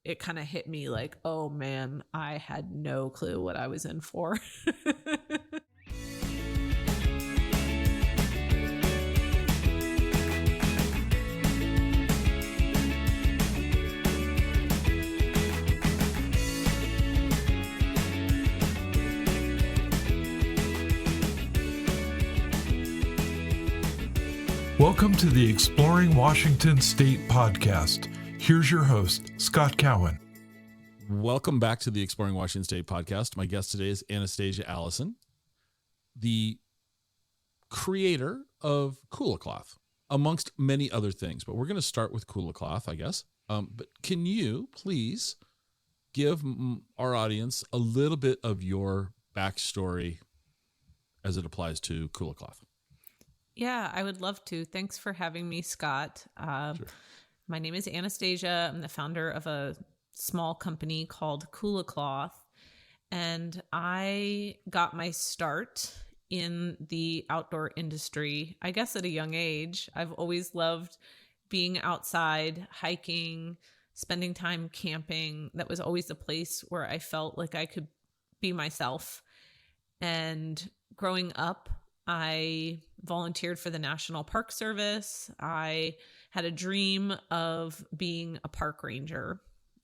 it kind of hit me like, oh man, I had no clue what I was in for. Welcome to the Exploring Washington State podcast. Here's your host, Scott Cowan. Welcome back to the Exploring Washington State podcast. My guest today is Anastasia Allison, the creator of Kula Cloth, amongst many other things. But we're going to start with Kula Cloth, I guess. But can you please give our audience a little bit of your backstory as it applies to Kula Cloth? Yeah, I would love to. Thanks for having me, Scott. Sure. My name is Anastasia. I'm the founder of a small company called Kula Cloth, and I got my start in the outdoor industry, I guess at a young age. I've always loved being outside, hiking, spending time camping. That was always the place where I felt like I could be myself. And growing up, I volunteered for the National Park Service. I had a dream of being a park ranger.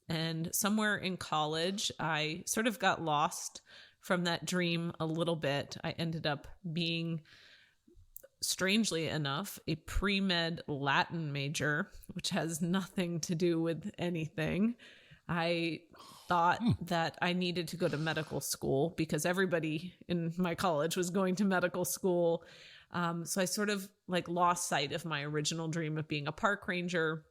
And somewhere in college, I sort of got lost from that dream a little bit. I ended up being, strangely enough, a pre-med Latin major, which has nothing to do with anything. I thought that I needed to go to medical school because everybody in my college was going to medical school. So I sort of lost sight of my original dream of being a park ranger.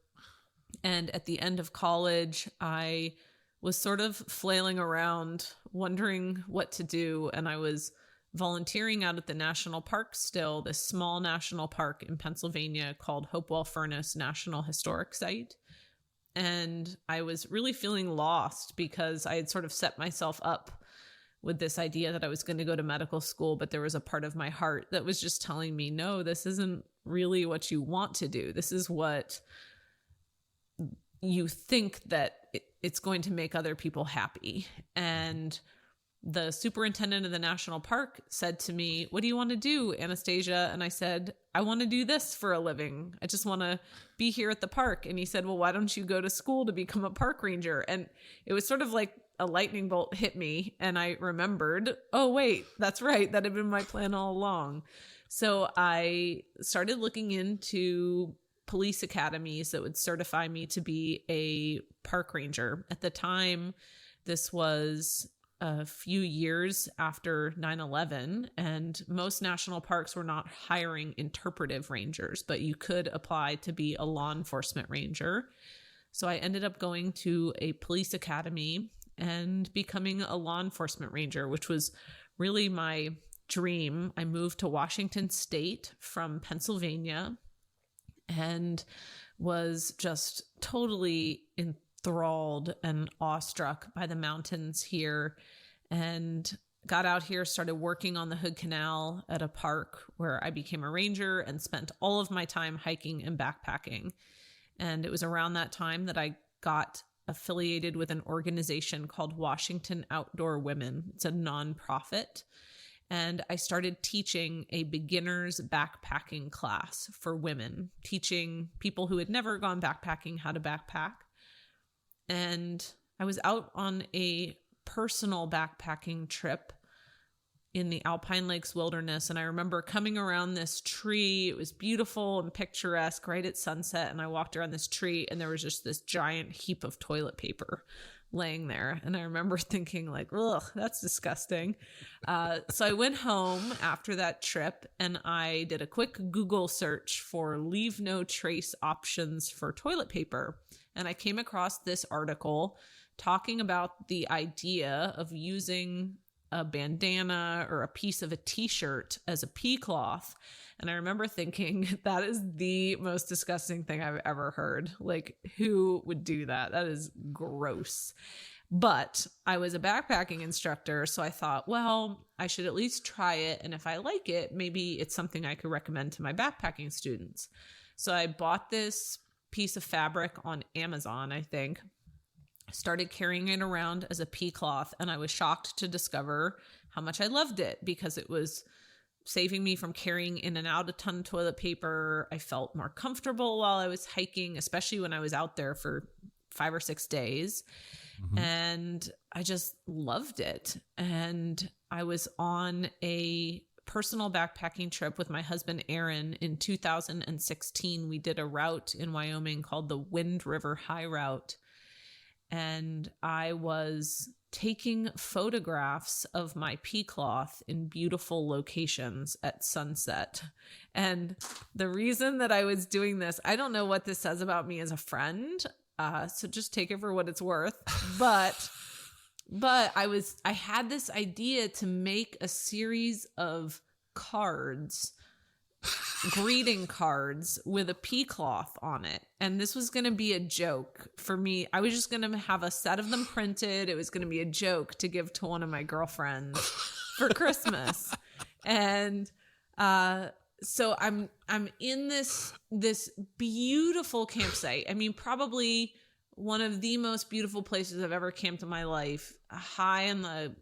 And at the end of college, I was sort of flailing around, wondering what to do. And I was volunteering out at the national park still, this small national park in Pennsylvania called Hopewell Furnace National Historic Site. And I was really feeling lost because I had sort of set myself up with this idea that I was going to go to medical school, but there was a part of my heart that was just telling me, no, this isn't really what you want to do. This is what you think that it's going to make other people happy. And the superintendent of the national park said to me, what do you want to do, Anastasia? And I said, I want to do this for a living. I just want to be here at the park. And he said, well, why don't you go to school to become a park ranger? And it was sort of like a lightning bolt hit me. And I remembered, oh, wait, that's right. That had been my plan all along. So I started looking into police academies that would certify me to be a park ranger. At the time, this was a few years after 9/11, and most national parks were not hiring interpretive rangers, but you could apply to be a law enforcement ranger. So I ended up going to a police academy and becoming a law enforcement ranger, which was really my dream. I moved to Washington State from Pennsylvania and was just totally enthralled and awestruck by the mountains here, and got out here, started working on the Hood Canal at a park where I became a ranger and spent all of my time hiking and backpacking. And it was around that time that I got affiliated with an organization called Washington Outdoor Women. It's a nonprofit. And I started teaching a beginner's backpacking class for women, teaching people who had never gone backpacking how to backpack. And I was out on a personal backpacking trip in the Alpine Lakes wilderness. And I remember coming around this tree. It was beautiful and picturesque right at sunset. And I walked around this tree and there was just this giant heap of toilet paper laying there. And I remember thinking ugh, that's disgusting. So I went home after that trip and I did a quick Google search for leave no trace options for toilet paper. And I came across this article talking about the idea of using a bandana or a piece of a t-shirt as a pee cloth. And I remember thinking, that is the most disgusting thing I've ever heard. Who would do that? That is gross. But I was a backpacking instructor, so I thought, well, I should at least try it. And if I like it, maybe it's something I could recommend to my backpacking students. So I bought this piece of fabric on Amazon, I think, started carrying it around as a pea cloth, and I was shocked to discover how much I loved it because it was saving me from carrying in and out a ton of toilet paper. I felt more comfortable while I was hiking, especially when I was out there for 5 or 6 days. Mm-hmm. And I just loved it. And I was on a personal backpacking trip with my husband, Aaron, in 2016. We did a route in Wyoming called the Wind River High Route. And I was taking photographs of my pea cloth in beautiful locations at sunset. And the reason that I was doing this, I don't know what this says about me as a friend. So just take it for what it's worth. But I had this idea to make a series of cards, greeting cards with a pea cloth on it. And this was going to be a joke for me. I was just going to have a set of them printed. It was going to be a joke to give to one of my girlfriends for Christmas. And so I'm in this beautiful campsite. I mean, probably one of the most beautiful places I've ever camped in my life, high in the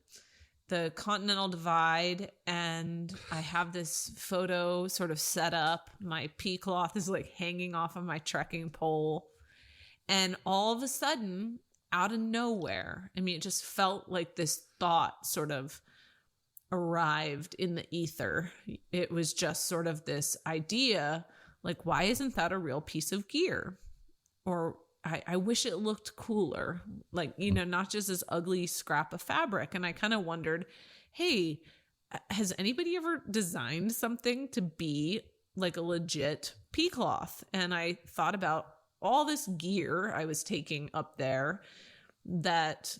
Continental Divide. And I have this photo sort of set up. My pea cloth is like hanging off of my trekking pole. And all of a sudden, out of nowhere, I mean, it just felt like this thought sort of arrived in the ether. It was just sort of this idea, like, why isn't that a real piece of gear? Or I wish it looked cooler, like, you know, not just this ugly scrap of fabric. And I kind of wondered, hey, has anybody ever designed something to be like a legit pea cloth? And I thought about all this gear I was taking up there that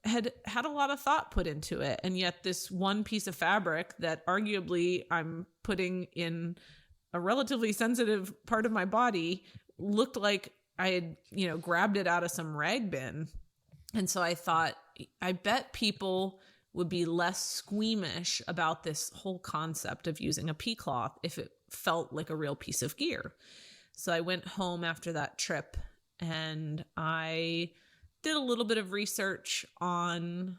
had a lot of thought put into it. And yet this one piece of fabric that arguably I'm putting in a relatively sensitive part of my body looked like I had, you know, grabbed it out of some rag bin. And so I thought, I bet people would be less squeamish about this whole concept of using a pea cloth if it felt like a real piece of gear. So I went home after that trip and I did a little bit of research on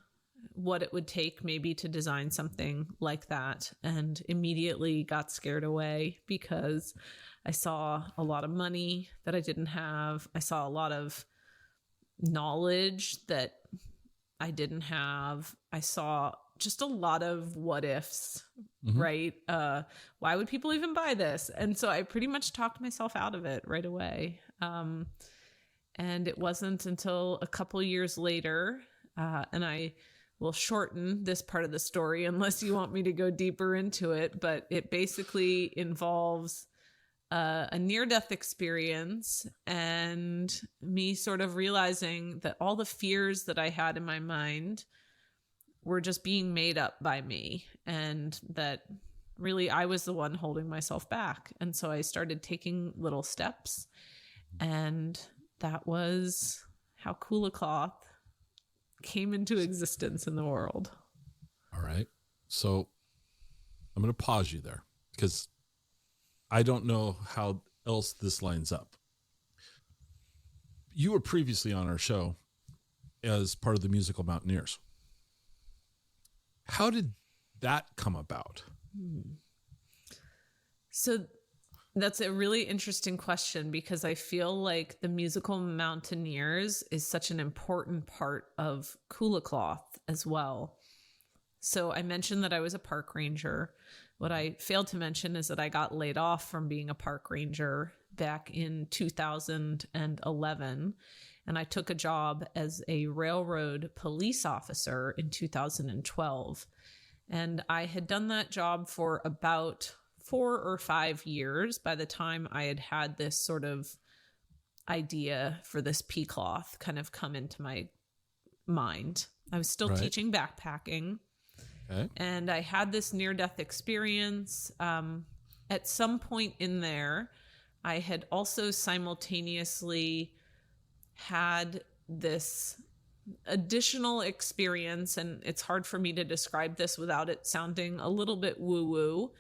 what it would take maybe to design something like that, and immediately got scared away because I saw a lot of money that I didn't have. I saw a lot of knowledge that I didn't have. I saw just a lot of what ifs, right? Why would people even buy this? And so I pretty much talked myself out of it right away. And it wasn't until a couple years later, and I will shorten this part of the story unless you want me to go deeper into it, but it basically involves a near-death experience and me sort of realizing that all the fears that I had in my mind were just being made up by me, and that really I was the one holding myself back. And so I started taking little steps, and that was how Kula Cloth came into existence in the world. All right. So I'm going to pause you there because I don't know how else this lines up. You were previously on our show as part of the musical Mountaineers. How did that come about? So that's a really interesting question because I feel like the musical Mountaineers is such an important part of Kula Cloth as well. So I mentioned that I was a park ranger. What I failed to mention is that I got laid off from being a park ranger back in 2011, and I took a job as a railroad police officer in 2012. And I had done that job for about 4 or 5 years by the time I had this sort of idea for this pea cloth kind of come into my mind. I was still teaching backpacking. Okay. And I had this near-death experience. At some point in there, I had also simultaneously had this additional experience, and it's hard for me to describe this without it sounding a little bit woo-woo,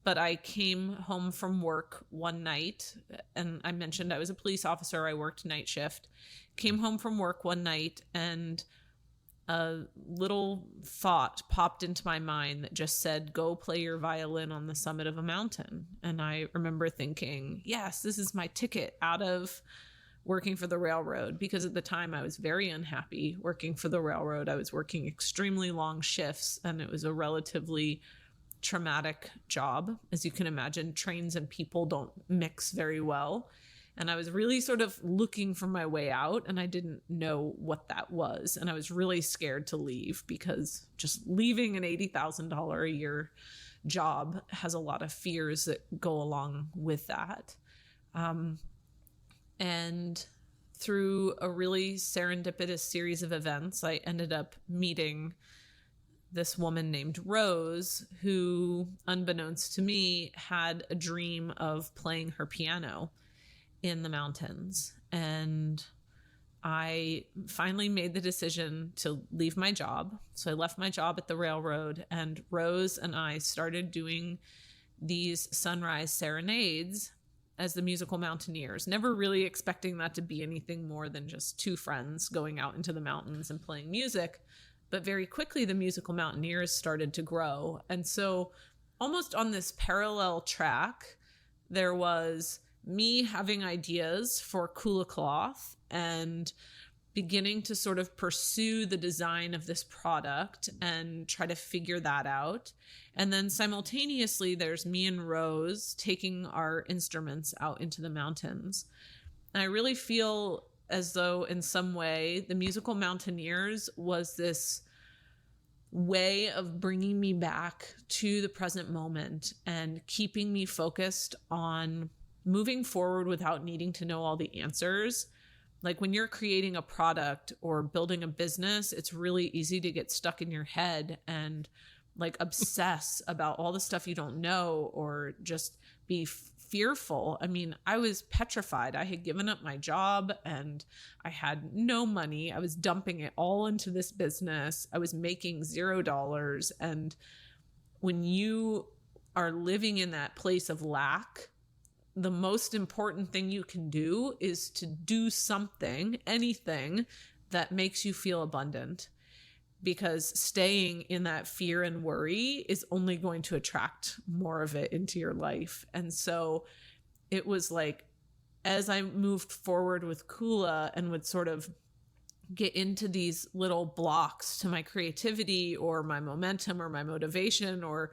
But I came home from work one night, and I mentioned I was a police officer. I worked night shift. Came home from work one night, and a little thought popped into my mind that just said, go play your violin on the summit of a mountain. And I remember thinking, yes, this is my ticket out of working for the railroad, because at the time I was very unhappy working for the railroad. I was working extremely long shifts, and it was a relatively traumatic job. As you can imagine, trains and people don't mix very well. And I was really sort of looking for my way out, and I didn't know what that was. And I was really scared to leave, because just leaving an $80,000 a year job has a lot of fears that go along with that. And through a really serendipitous series of events, I ended up meeting this woman named Rose, who, unbeknownst to me, had a dream of playing her piano in the mountains. And I finally made the decision to leave my job. So I left my job at the railroad, and Rose and I started doing these sunrise serenades as the musical Mountaineers, never really expecting that to be anything more than just two friends going out into the mountains and playing music. But very quickly, the musical Mountaineers started to grow. And so almost on this parallel track, there was me having ideas for Kula Cloth and beginning to sort of pursue the design of this product and try to figure that out. And then simultaneously, there's me and Rose taking our instruments out into the mountains. And I really feel as though in some way the musical Mountaineers was this way of bringing me back to the present moment and keeping me focused on moving forward without needing to know all the answers. Like when you're creating a product or building a business, it's really easy to get stuck in your head and like obsess about all the stuff you don't know, or just be fearful. I mean, I was petrified. I had given up my job and I had no money. I was dumping it all into this business. I was making $0. And when you are living in that place of lack, the most important thing you can do is to do something, anything that makes you feel abundant, because staying in that fear and worry is only going to attract more of it into your life. And so it was like, as I moved forward with Kula and would sort of get into these little blocks to my creativity or my momentum or my motivation, or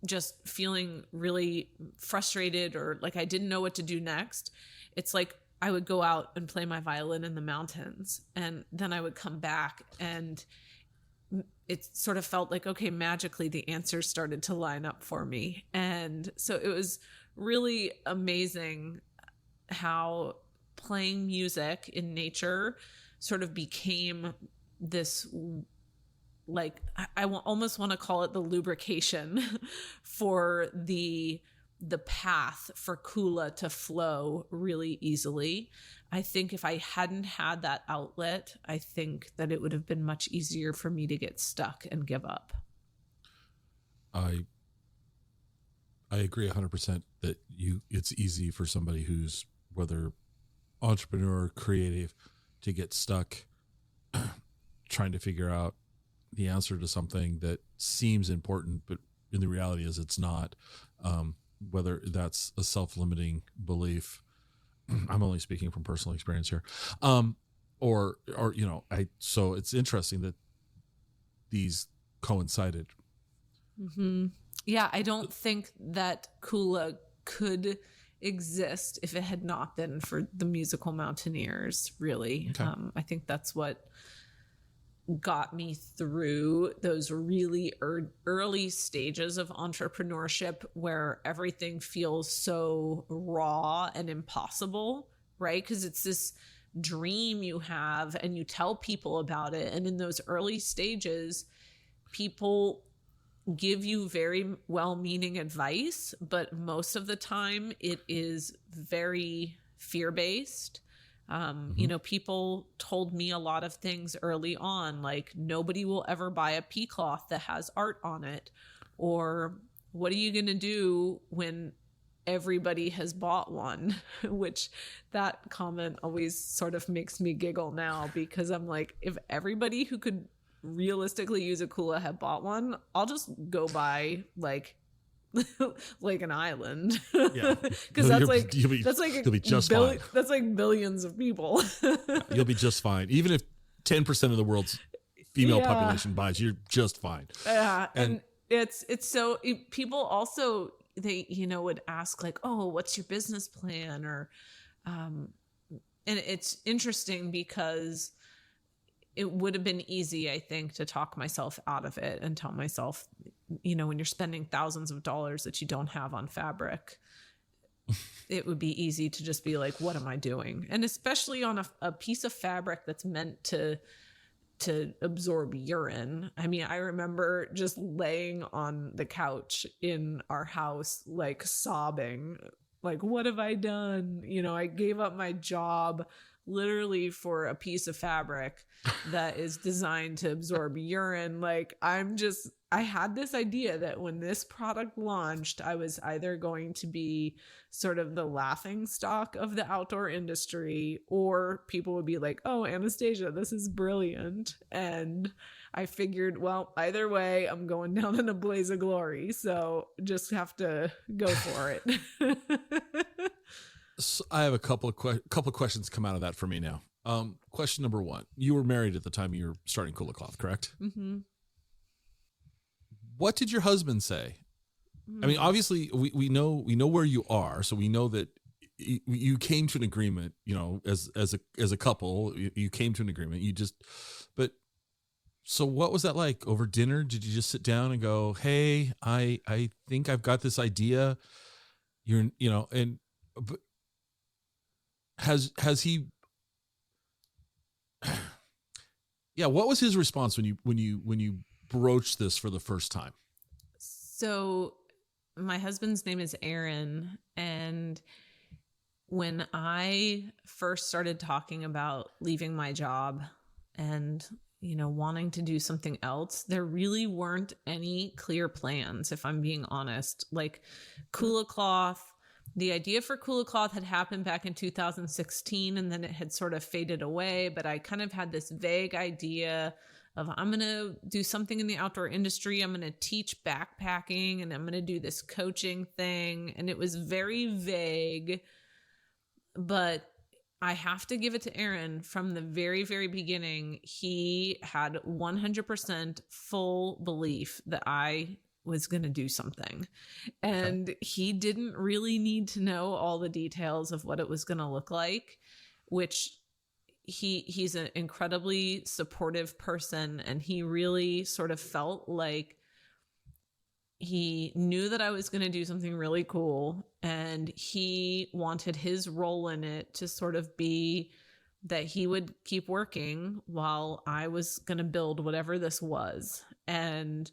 just feeling really frustrated or like I didn't know what to do next, it's like I would go out and play my violin in the mountains, and then I would come back and it sort of felt like, okay, magically the answers started to line up for me. And so it was really amazing how playing music in nature sort of became this, like, I almost want to call it the lubrication for the path for Kula to flow really easily. I think if I hadn't had that outlet, I think that it would have been much easier for me to get stuck and give up. I agree 100% that it's easy for somebody who's, whether entrepreneur, creative, to get stuck trying to figure out the answer to something that seems important, but in the reality is it's not. Whether that's a self-limiting belief, I'm only speaking from personal experience here, or so it's interesting that these coincided. Mm-hmm. Yeah, I don't think that Kula could exist if it had not been for the musical Mountaineers, really. Okay. I think that's what got me through those really early stages of entrepreneurship where everything feels so raw and impossible, right? Because it's this dream you have and you tell people about it. And in those early stages, people give you very well-meaning advice, but most of the time it is very fear-based. People told me a lot of things early on, like nobody will ever buy a pea cloth that has art on it, or what are you going to do when everybody has bought one? Which that comment always sort of makes me giggle now, because I'm like, if everybody who could realistically use a Kula had bought one, I'll just go buy like an island. Yeah. Because you'll be just fine. That's like billions of people. You'll be just fine. Even if 10% of the world's female population buys, you're just fine. Yeah. And it's so people also, they, would ask like, oh, what's your business plan? Or, and it's interesting because it would have been easy, I think, to talk myself out of it and tell myself, when you're spending thousands of dollars that you don't have on fabric, it would be easy to just be like, what am I doing? And especially on a piece of fabric that's meant to absorb urine. I mean, I remember just laying on the couch in our house, like sobbing, like, what have I done? I gave up my job literally for a piece of fabric that is designed to absorb urine. Like, I had this idea that when this product launched, I was either going to be sort of the laughing stock of the outdoor industry, or people would be like, oh, Anastasia, this is brilliant. And I figured, well, either way, I'm going down in a blaze of glory. So just have to go for it. So I have a couple of questions come out of that for me now. Question number one: you were married at the time you were starting Kula Cloth, correct? Mm-hmm. What did your husband say? I mean, obviously, we know where you are, so we know that you came to an agreement. As a couple, you came to an agreement. But so what was that like over dinner? Did you just sit down and go, "Hey, I think I've got this idea." But has he? Yeah, what was his response when you broached this for the first time? So my husband's name is Aaron, and when I first started talking about leaving my job and wanting to do something else, there really weren't any clear plans, if I'm being honest. Like Kula Cloth, the idea for Kula Cloth had happened back in 2016, and then it had sort of faded away. But I kind of had this vague idea of, I'm going to do something in the outdoor industry. I'm going to teach backpacking, and I'm going to do this coaching thing. And it was very vague, but I have to give it to Aaron. From the very, very beginning, he had 100% full belief that I was going to do something. And he didn't really need to know all the details of what it was going to look like, which he's an incredibly supportive person. And he really sort of felt like he knew that I was going to do something really cool, and he wanted his role in it to sort of be that he would keep working while I was going to build whatever this was. And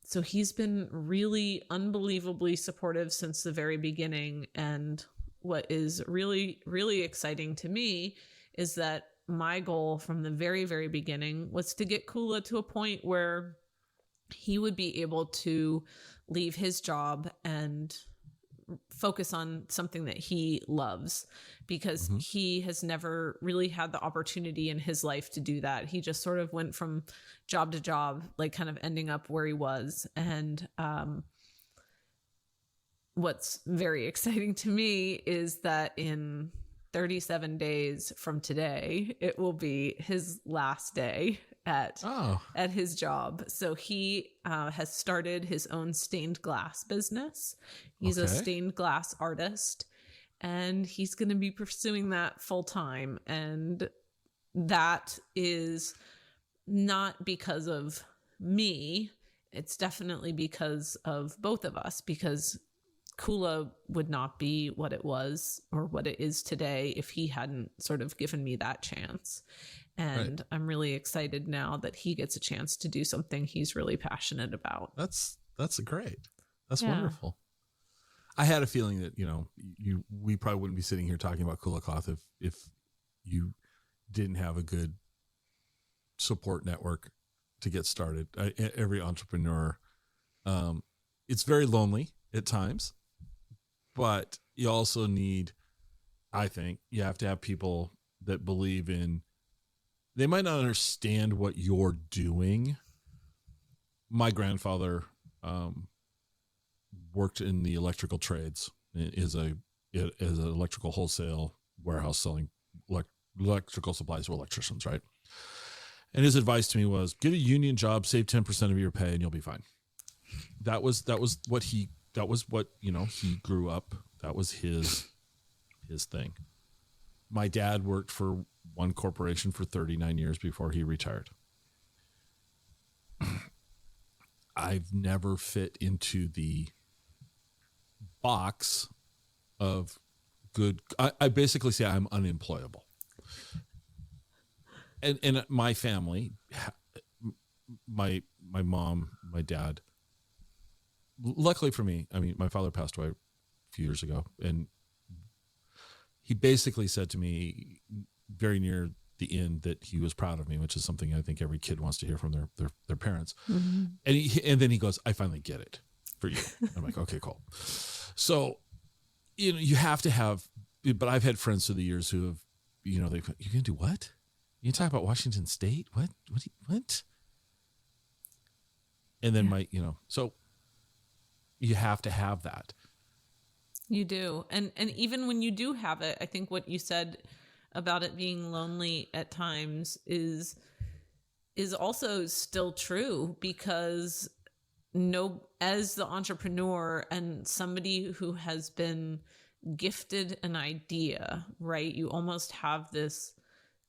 so he's been really unbelievably supportive since the very beginning. And what is really, really exciting to me is that my goal from the very, very beginning was to get Kula to a point where he would be able to leave his job and focus on something that he loves, because he has never really had the opportunity in his life to do that. He just sort of went from job to job, like kind of ending up where he was. And what's very exciting to me is that in 37 days from today, it will be his last day at his job. So he has started his own stained glass business. He's a stained glass artist, and he's going to be pursuing that full time. And that is not because of me. It's definitely because of both of us, because Kula would not be what it was or what it is today if he hadn't sort of given me that chance. And I'm really excited now that he gets a chance to do something he's really passionate about. That's great. That's wonderful. I had a feeling that, we probably wouldn't be sitting here talking about Kula Cloth if you didn't have a good support network to get started. Every entrepreneur it's very lonely at times, but you also need, I think, you have to have people that believe in, they might not understand what you're doing. My grandfather worked in the electrical trades, is an electrical wholesale warehouse selling electrical supplies to electricians, right? And his advice to me was, get a union job, save 10% of your pay, and you'll be fine. That was what he grew up. That was his thing. My dad worked for one corporation for 39 years before he retired. I've never fit into the box of good. I basically say I'm unemployable. And my family, my mom, my dad, luckily for me, I mean, my father passed away a few years ago, and he basically said to me very near the end that he was proud of me, which is something I think every kid wants to hear from their parents. Mm-hmm. And then he goes, I finally get it for you. I'm like, okay, cool. So, you have to have, but I've had friends through the years who have, you're going to do what? You talk about Washington State? What? What? And then so you have to have that. You do. And even when you do have it, I think what you said about it being lonely at times is also still true, because as the entrepreneur and somebody who has been gifted an idea, right? You almost have this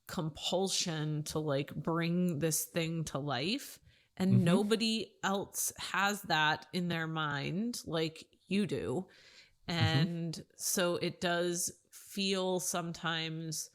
compulsion to like bring this thing to life, and mm-hmm. nobody else has that in their mind like you do. And mm-hmm. so it does feel sometimes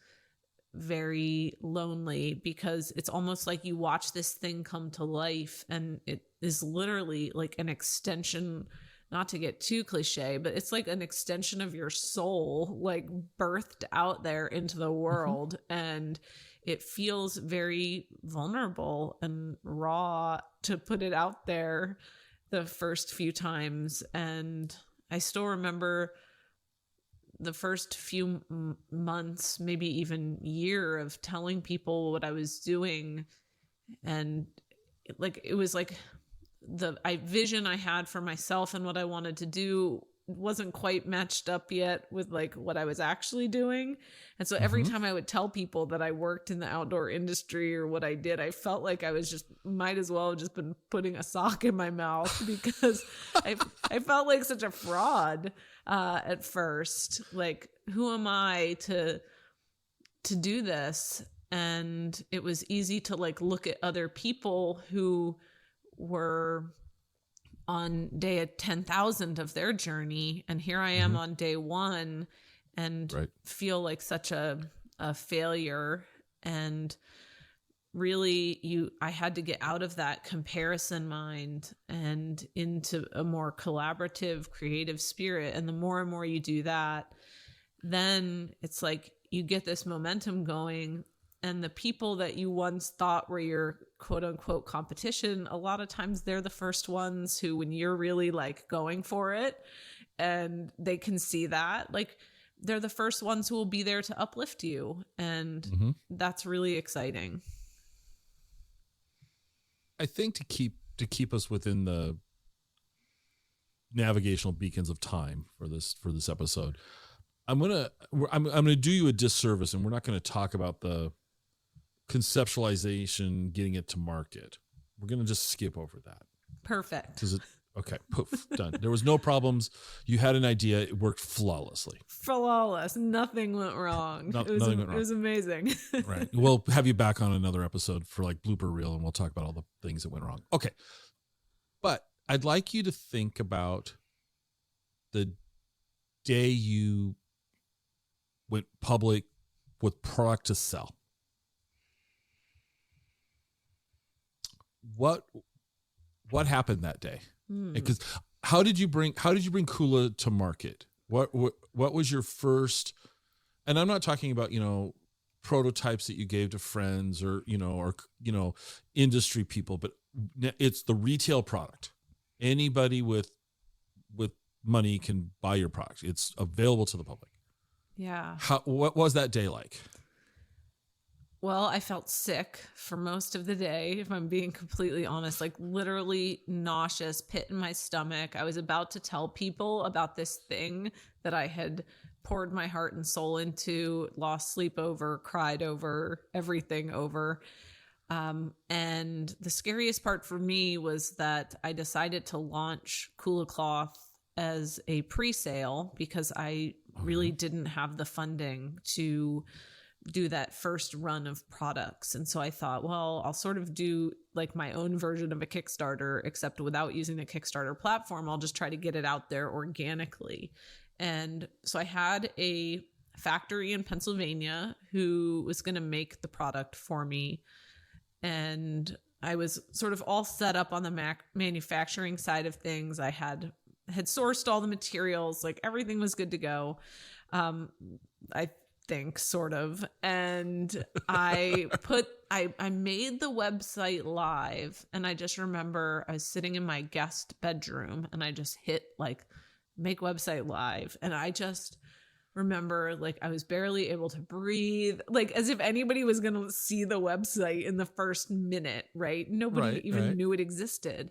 very lonely, because it's almost like you watch this thing come to life, and it is literally like an extension, not to get too cliche, but it's like an extension of your soul, like birthed out there into the world. Mm-hmm. And it feels very vulnerable and raw to put it out there the first few times. And I still remember the first few months, maybe even year, of telling people what I was doing. And it was like the vision I had for myself and what I wanted to do wasn't quite matched up yet with like what I was actually doing. And so every mm-hmm. time I would tell people that I worked in the outdoor industry or what I did, I felt like I was might as well have just been putting a sock in my mouth, because I felt like such a fraud at first. Like, who am I to do this? And it was easy to like look at other people who were on day 10,000 of their journey, and here I am mm-hmm. on day 1, and right. feel like such a failure. And really, I had to get out of that comparison mind and into a more collaborative, creative spirit. And the more and more you do that, then it's like you get this momentum going. And the people that you once thought were your quote unquote competition, a lot of times they're the first ones who, when you're really like going for it and they can see that, like they're the first ones who will be there to uplift you. And mm-hmm. that's really exciting. I think to keep us within the navigational beacons of time for this episode, I'm gonna do you a disservice, and we're not going to talk about the conceptualization, getting it to market. We're going to just skip over that. Perfect. Okay, poof, done. There was no problems. You had an idea. It worked flawlessly. Flawless. Nothing went wrong. Nothing went wrong. It was amazing. Right. We'll have you back on another episode for like blooper reel, and we'll talk about all the things that went wrong. Okay. But I'd like you to think about the day you went public with product to sell. What happened that day? Because how did you bring Kula to market? What was your first? And I'm not talking about prototypes that you gave to friends or industry people, but it's the retail product. Anybody with with money can buy your product. It's available to the public. Yeah. What was that day like? Well, I felt sick for most of the day, if I'm being completely honest, like literally nauseous, pit in my stomach. I was about to tell people about this thing that I had poured my heart and soul into, lost sleep over, cried over, everything over. And the scariest part for me was that I decided to launch Kula Cloth as a pre-sale because I really didn't have the funding to do that first run of products. And so I thought, well, I'll sort of do like my own version of a Kickstarter, except without using the Kickstarter platform. I'll just try to get it out there organically. And so I had a factory in Pennsylvania who was going to make the product for me. And I was sort of all set up on the manufacturing side of things. I had sourced all the materials, like everything was good to go. I think sort of. And I made the website live, and I just remember I was sitting in my guest bedroom and I just hit like make website live. And I just remember like I was barely able to breathe, like as if anybody was going to see the website in the first minute, right? Nobody even knew it existed.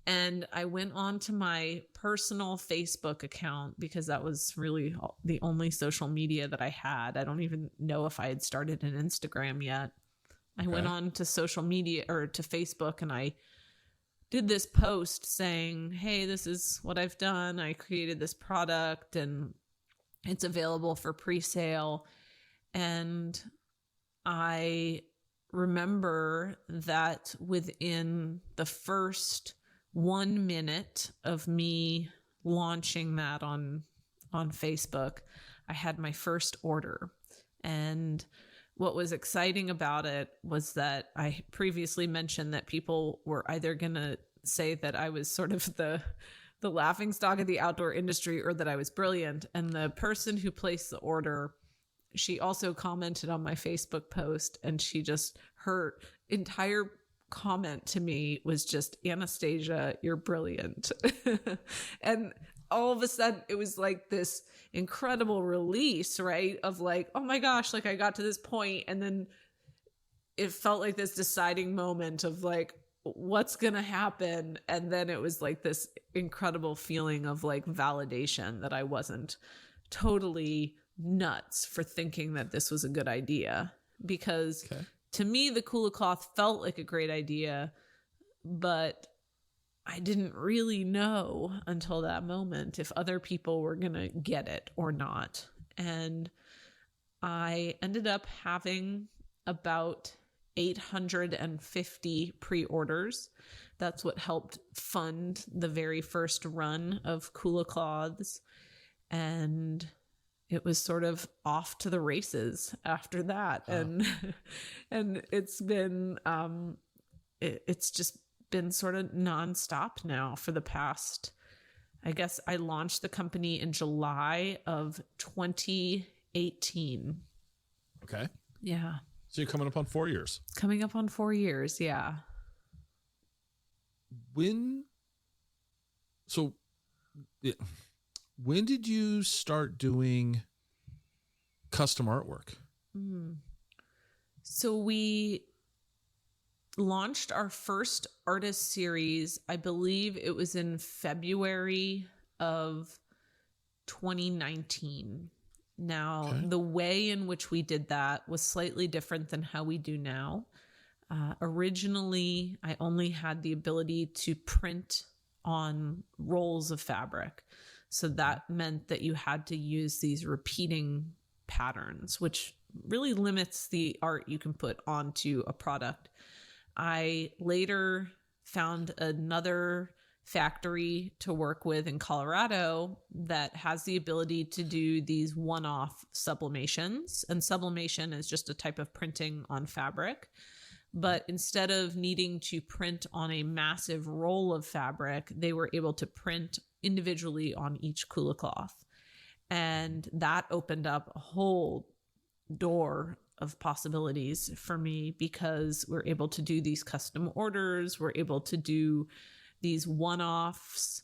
And I went on to my personal Facebook account because that was really the only social media that I had. I don't even know if I had started an Instagram yet. I went on to social media or to Facebook, and I did this post saying, hey, this is what I've done. I created this product and it's available for pre-sale. And I remember that within the first 1 minute of me launching that on Facebook, I had my first order. And what was exciting about it was that I previously mentioned that people were either going to say that I was sort of the laughingstock of the outdoor industry or that I was brilliant. And the person who placed the order, she also commented on my Facebook post, and her entire comment to me was just, Anastasia, you're brilliant. And all of a sudden it was like this incredible release, right? Of like, oh my gosh, like I got to this point, and then it felt like this deciding moment of like, what's going to happen? And then it was like this incredible feeling of like validation that I wasn't totally nuts for thinking that this was a good idea. Because to me, the Kula Cloth felt like a great idea, but I didn't really know until that moment if other people were going to get it or not. And I ended up having about 850 pre-orders. That's what helped fund the very first run of Kula Cloths. And it was sort of off to the races after that. And it's been, it's just been sort of nonstop now for the past, I guess I launched the company in July of 2018. Okay. Yeah. So you're coming up on 4 years. Coming up on 4 years. Yeah. When did you start doing custom artwork? So we launched our first artist series, I believe it was in February of 2019. Now, the way in which we did that was slightly different than how we do now. Originally, I only had the ability to print on rolls of fabric. So that meant that you had to use these repeating patterns, which really limits the art you can put onto a product. I later found another factory to work with in Colorado that has the ability to do these one-off sublimations. And sublimation is just a type of printing on fabric. But instead of needing to print on a massive roll of fabric, they were able to print individually on each Kula cloth. And that opened up a whole door of possibilities for me because we're able to do these custom orders. We're able to do these one-offs.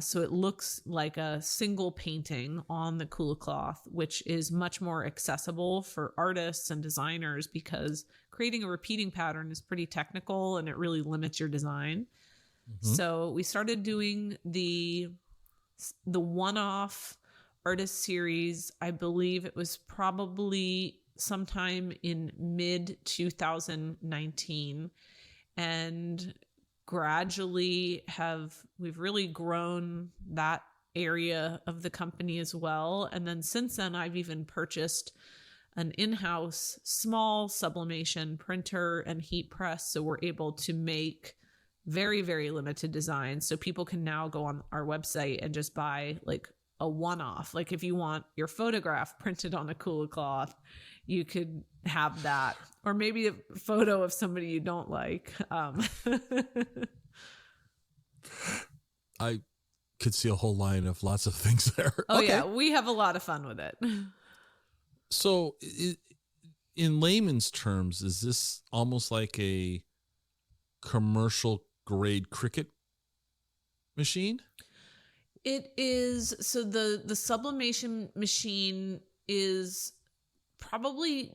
So it looks like a single painting on the Kula cloth, which is much more accessible for artists and designers because creating a repeating pattern is pretty technical and it really limits your design. So we started doing the OneOff artist series. I believe it was probably sometime in mid 2019, and gradually we've really grown that area of the company as well. And then since then, I've even purchased an in-house small sublimation printer and heat press, so we're able to make very, very limited designs. So people can now go on our website and just buy like a one-off. Like if you want your photograph printed on a Kula cloth, you could have that. Or maybe a photo of somebody you don't like. I could see a whole line of lots of things there. Oh, okay. Yeah. We have a lot of fun with it. So in layman's terms, is this almost like a commercial grade cricket machine? It is. So the sublimation machine is probably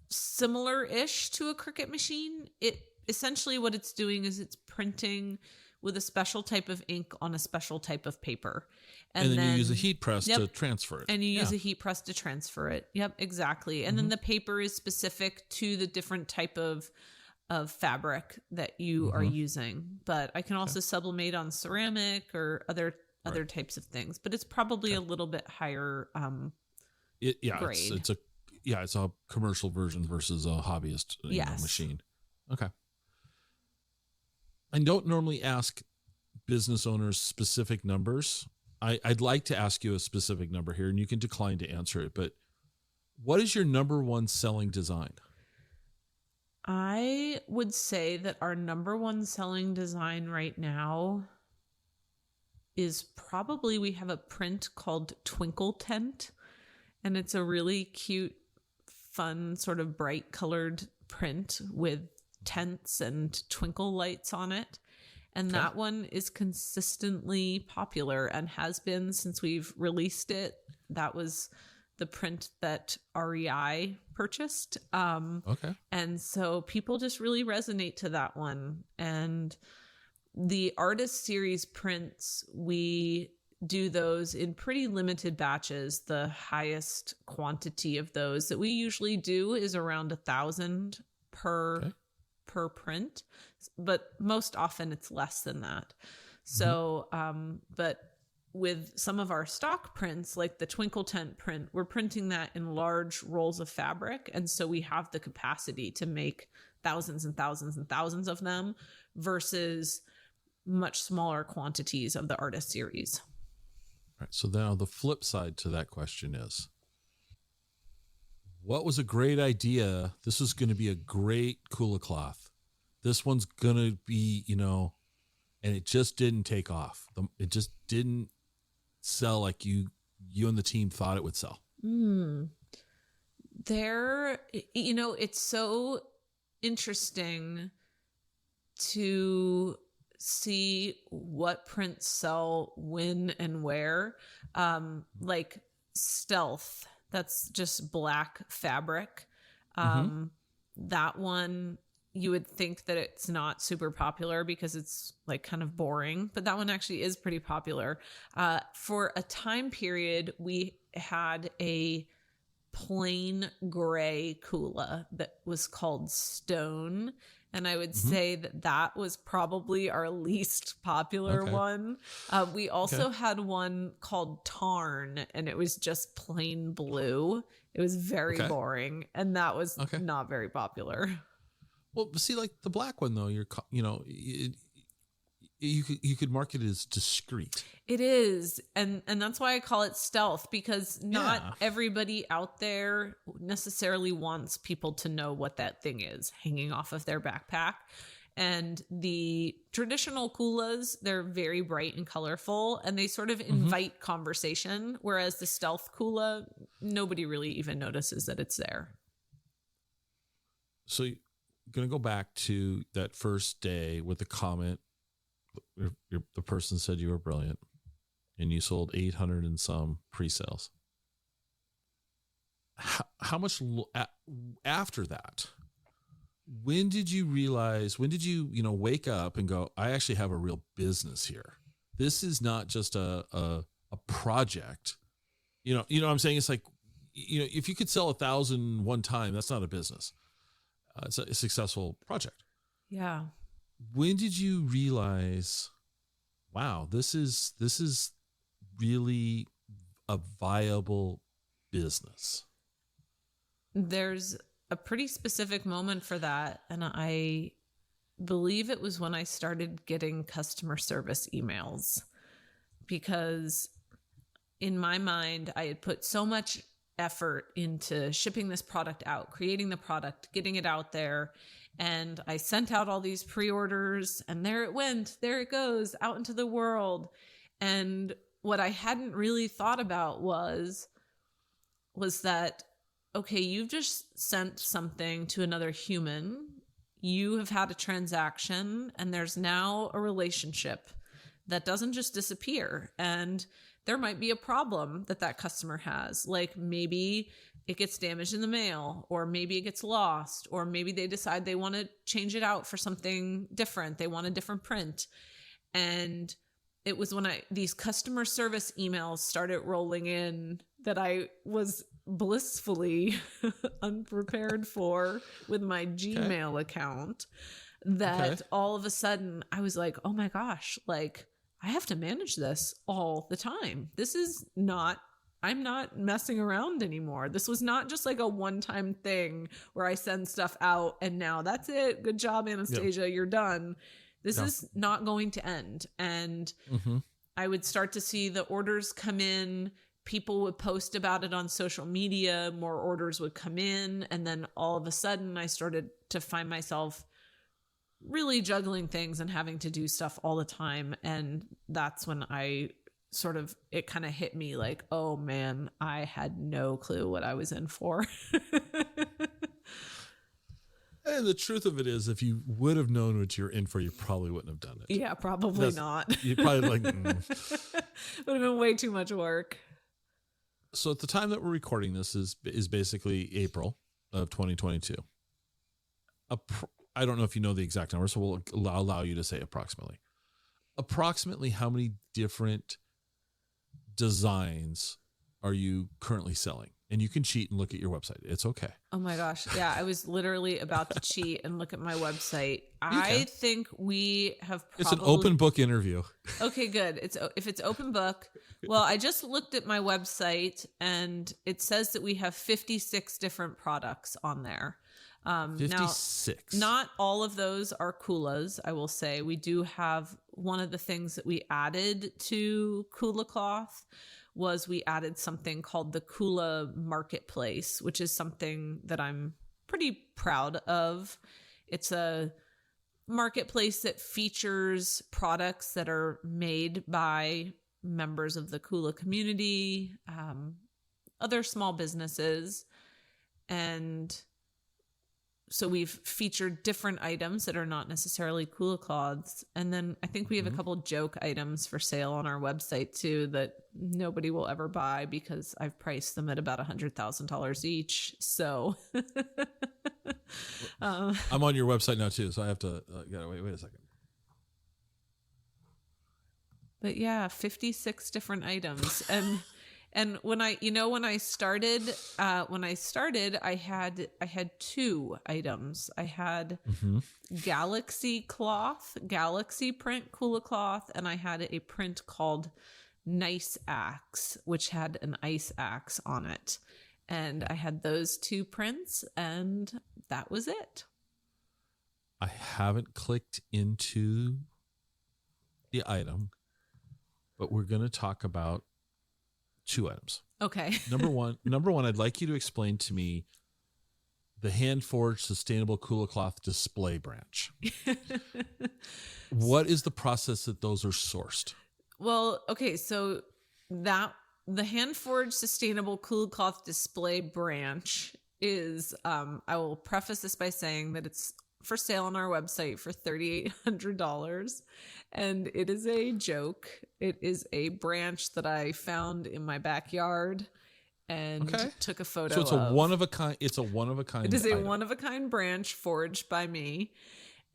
similar-ish to a cricket machine. It essentially what it's doing is it's printing with a special type of ink on a special type of paper. And then you use a heat press to transfer it. And you use a heat press to transfer it. Yep, exactly. And then the paper is specific to the different type of fabric that you are using. But I can also sublimate on ceramic or other types of things. But it's probably a little bit higher grade. It's a commercial version versus a hobbyist machine. Okay. I don't normally ask business owners specific numbers. I'd like to ask you a specific number here, and you can decline to answer it. But what is your number one selling design? I would say that our number one selling design right now is probably, we have a print called Twinkle Tent, and it's a really cute, fun, sort of bright colored print with tents and twinkle lights on it. And that one is consistently popular and has been since we've released it. That was the print that REI purchased. And so people just really resonate to that one. And the artist series prints, we do those in pretty limited batches. The highest quantity of those that we usually do is around 1,000 per print, but most often it's less than that. So, but with some of our stock prints, like the Twinkle Tent print, we're printing that in large rolls of fabric. And so we have the capacity to make thousands and thousands and thousands of them versus much smaller quantities of the artist series. All right. So now the flip side to that question is, what was a great idea? This was going to be a great Kula cloth. This one's going to be, and it just didn't take off. It just didn't sell like you and the team thought it would sell. It's so interesting to see what prints sell when and where. Like Stealth, that's just black fabric. That one, you would think that it's not super popular because it's like kind of boring, but that one actually is pretty popular. For a time period, we had a plain gray Kula that was called Stone. And I would say that was probably our least popular one. We also had one called Tarn, and it was just plain blue. It was very boring, and that was not very popular. Well, see, like the black one though, you could market it as discreet. It is, and that's why I call it Stealth, because not everybody out there necessarily wants people to know what that thing is hanging off of their backpack. And the traditional Kulas, they're very bright and colorful, and they sort of invite conversation, whereas the Stealth Kula, nobody really even notices that it's there. So going to go back to that first day with the comment the person said you were brilliant, and you sold 800 and some pre-sales. How much after that? When did you realize? When did you wake up and go, I actually have a real business here? This is not just a project. You know what I'm saying? It's like, if you could sell 1,000 one time, that's not a business. It's a successful project. Yeah. When did you realize, wow, this is really a viable business? There's a pretty specific moment for that. And I believe it was when I started getting customer service emails, because in my mind, I had put so much effort into shipping this product out, creating the product, getting it out there. And I sent out all these pre-orders, and there it went. There it goes out into the world. And what I hadn't really thought about was that, okay, you've just sent something to another human. You have had a transaction, and there's now a relationship that doesn't just disappear. And there might be a problem that customer has. Like maybe it gets damaged in the mail, or maybe it gets lost, or maybe they decide they want to change it out for something different. They want a different print. And it was when these customer service emails started rolling in that I was blissfully unprepared for with my Gmail account, that all of a sudden I was like, oh my gosh, like I have to manage this all the time. I'm not messing around anymore. This was not just like a one-time thing where I send stuff out and now that's it. Good job, Anastasia. You're done. This is not going to end. And I would start to see the orders come in. People would post about it on social media. More orders would come in. And then all of a sudden I started to find myself really juggling things and having to do stuff all the time. And that's when it kind of hit me like, oh man, I had no clue what I was in for. And the truth of it is, if you would have known what you're in for, you probably wouldn't have done it. Yeah, probably not. You probably would have been way too much work. So at the time that we're recording this is basically April of 2022. I don't know if you know the exact number, so we'll allow you to say approximately. Approximately how many different designs are you currently selling? And you can cheat and look at your website. It's okay. Oh my gosh. Yeah, I was literally about to cheat and look at my website. I think we have It's an open book interview. Okay, good. If it's open book. Well, I just looked at my website and it says that we have 56 different products on there. 56. Now, not all of those are Kulas, I will say. We do have one of the things that we added to Kula Cloth was we added something called the Kula Marketplace, which is something that I'm pretty proud of. It's a marketplace that features products that are made by members of the Kula community, other small businesses, and so we've featured different items that are not necessarily Kula Cloths. And then I think we have a couple joke items for sale on our website too that nobody will ever buy because I've priced them at about $100,000 each. So I'm on your website now too, so I have to wait a second. But yeah, 56 different items. And when I started, I had two items. I had Galaxy Cloth, Galaxy print Kula Cloth, and I had a print called Nice Axe, which had an ice axe on it. And I had those two prints, and that was it. I haven't clicked into the item, but we're going to talk about two items. Okay. Number one, I'd like you to explain to me the hand-forged sustainable Kula Cloth display branch. What is the process that those are sourced? Well, okay, so the hand-forged sustainable Kula Cloth display branch is, I will preface this by saying that it's for sale on our website for $3,800. And it is a joke. It is a branch that I found in my backyard and took a photo of. So it's a one of a kind. It's a one of a kind. It is a item. one of a kind branch forged by me.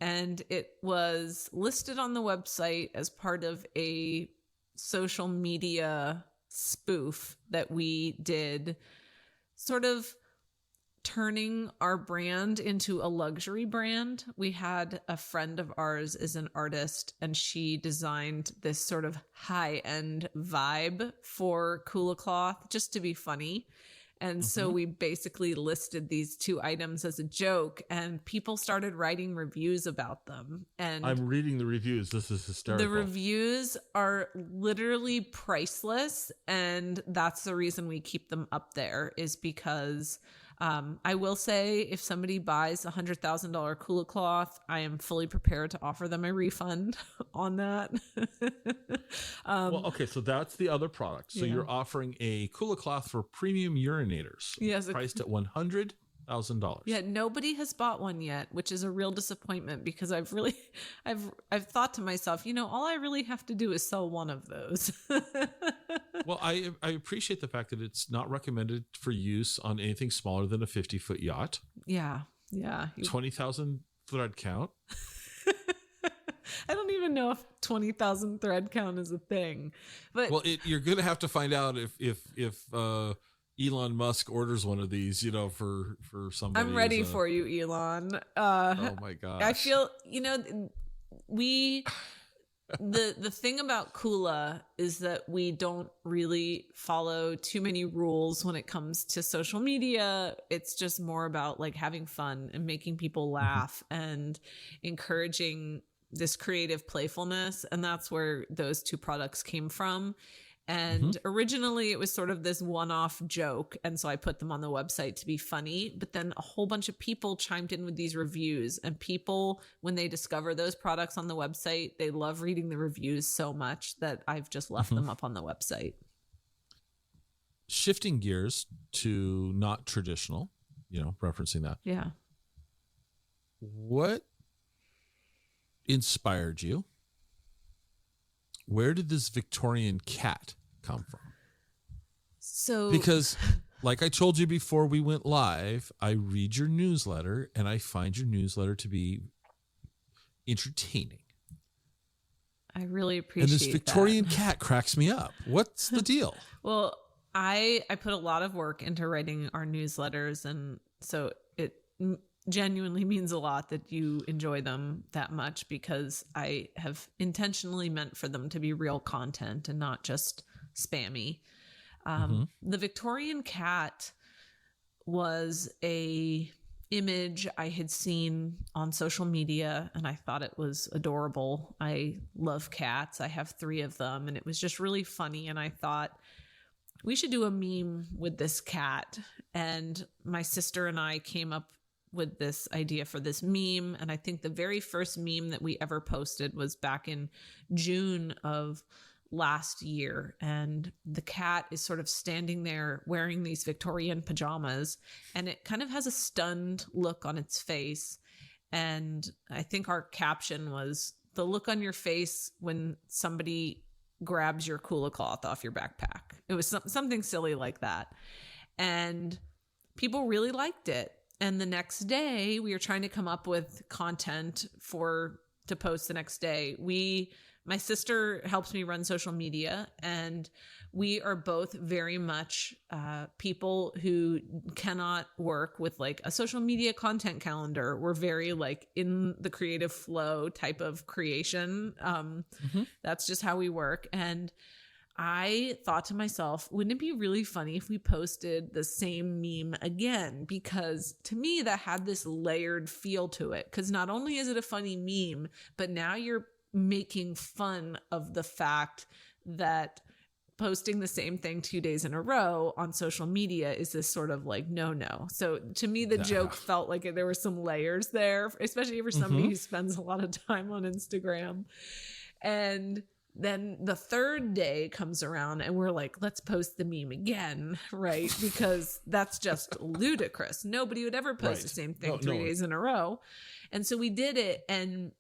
And it was listed on the website as part of a social media spoof that we did, sort of turning our brand into a luxury brand. We had a friend of ours is an artist, and she designed this sort of high-end vibe for Kula Cloth just to be funny. And so we basically listed these two items as a joke, and people started writing reviews about them. And I'm reading the reviews. This is hysterical. the reviews are literally priceless, and that's the reason we keep them up there, is because I will say if somebody buys a $100,000 Kula Cloth, I am fully prepared to offer them a refund on that. Well, okay, so that's the other product. So you're offering a Kula Cloth for premium urinators. Yes, priced at $100,000. Yeah, nobody has bought one yet, which is a real disappointment, because I've thought to myself, all I really have to do is sell one of those. Well, I appreciate the fact that it's not recommended for use on anything smaller than a 50-foot yacht. Yeah. 20,000 thread count. I don't even know if 20,000 thread count is a thing, but You're going to have to find out if Elon Musk orders one of these, for somebody. I'm ready for you, Elon. Oh my gosh. I feel, the thing about Kula is that we don't really follow too many rules when it comes to social media. It's just more about like having fun and making people laugh and encouraging this creative playfulness. And that's where those two products came from. And originally it was sort of this one-off joke. And so I put them on the website to be funny. But then a whole bunch of people chimed in with these reviews. And people, when they discover those products on the website, they love reading the reviews so much that I've just left them up on the website. Shifting gears to not traditional, referencing that. Yeah. What inspired you? Where did this Victorian cat come from? So, because like I told you before we went live, I read your newsletter and I find your newsletter to be entertaining. I really appreciate And this Victorian cat cracks me up. What's the deal? Well, I put a lot of work into writing our newsletters, and so it genuinely means a lot that you enjoy them that much, because I have intentionally meant for them to be real content and not just spammy. The Victorian cat was a image I had seen on social media, and I thought it was adorable. I love cats. I have 3 of them, and it was just really funny. And I thought we should do a meme with this cat. And my sister and I came up with this idea for this meme. And I think the very first meme that we ever posted was back in June of last year. And the cat is sort of standing there wearing these Victorian pajamas, and it kind of has a stunned look on its face. And I think our caption was the look on your face when somebody grabs your Kula Cloth off your backpack. It was something silly like that. And people really liked it. And the next day, we were trying to come up with content to post the next day. My sister helps me run social media, and we are both very much people who cannot work with like a social media content calendar. We're very like in the creative flow type of creation. That's just how we work. And I thought to myself, wouldn't it be really funny if we posted the same meme again? Because to me, that had this layered feel to it. Because not only is it a funny meme, but now you're making fun of the fact that posting the same thing 2 days in a row on social media is this sort of like no. So to me, the joke felt like there were some layers there, especially for somebody who spends a lot of time on Instagram. And then the third day comes around and we're like, let's post the meme again, right? Because that's just ludicrous. Nobody would ever post the same thing 3 days in a row. And so we did it, and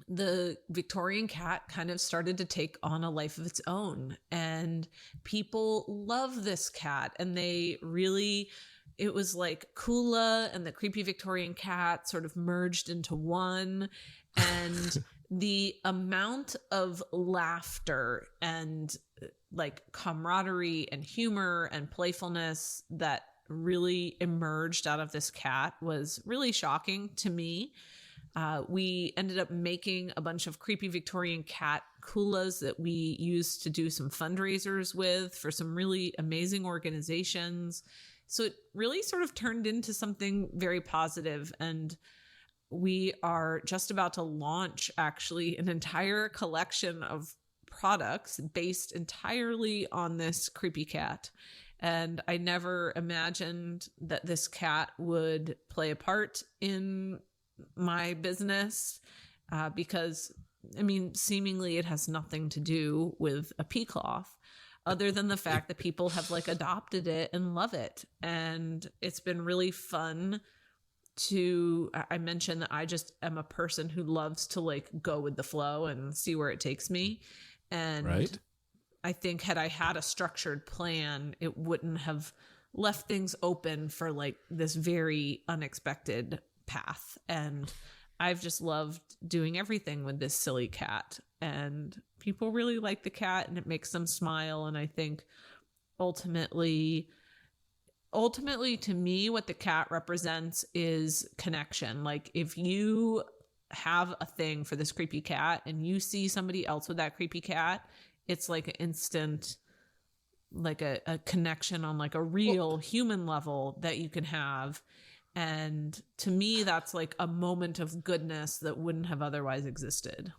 the Victorian cat kind of started to take on a life of its own, and people love this cat. And they really, it was like Kula and the creepy Victorian cat sort of merged into one. And the amount of laughter and like camaraderie and humor and playfulness that really emerged out of this cat was really shocking to me. We ended up making a bunch of creepy Victorian cat kulas that we used to do some fundraisers with for some really amazing organizations. So it really sort of turned into something very positive. And we are just about to launch actually an entire collection of products based entirely on this creepy cat. And I never imagined that this cat would play a part in my business, because, I mean, seemingly it has nothing to do with a pea cloth other than the fact that people have like adopted it and love it. And it's been really fun I mentioned that I just am a person who loves to like go with the flow and see where it takes me. And I think had I had a structured plan, it wouldn't have left things open for like this very unexpected path. And I've just loved doing everything with this silly cat, and people really like the cat and it makes them smile. And I think ultimately to me, what the cat represents is connection. Like if you have a thing for this creepy cat and you see somebody else with that creepy cat, it's like an instant, like a connection on like a real human level that you can have. And to me, that's like a moment of goodness that wouldn't have otherwise existed.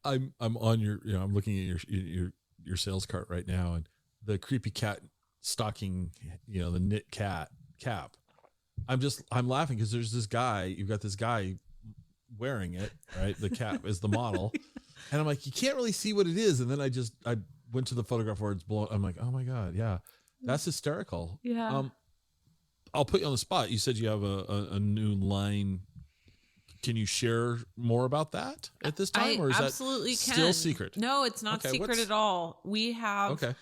I'm on your, I'm looking at your sales cart right now, and the creepy cat stocking, the knit cat cap. I'm laughing because there's this guy, you've got this guy wearing it, right? The cap is the model. And I'm like, you can't really see what it is. And then I went to the photograph where it's blown. I'm like, oh my God. Yeah. That's hysterical. Yeah. I'll put you on the spot. You said you have a new line. Can you share more about that at this time? Or is absolutely that still secret? No, it's not secret at all. We have,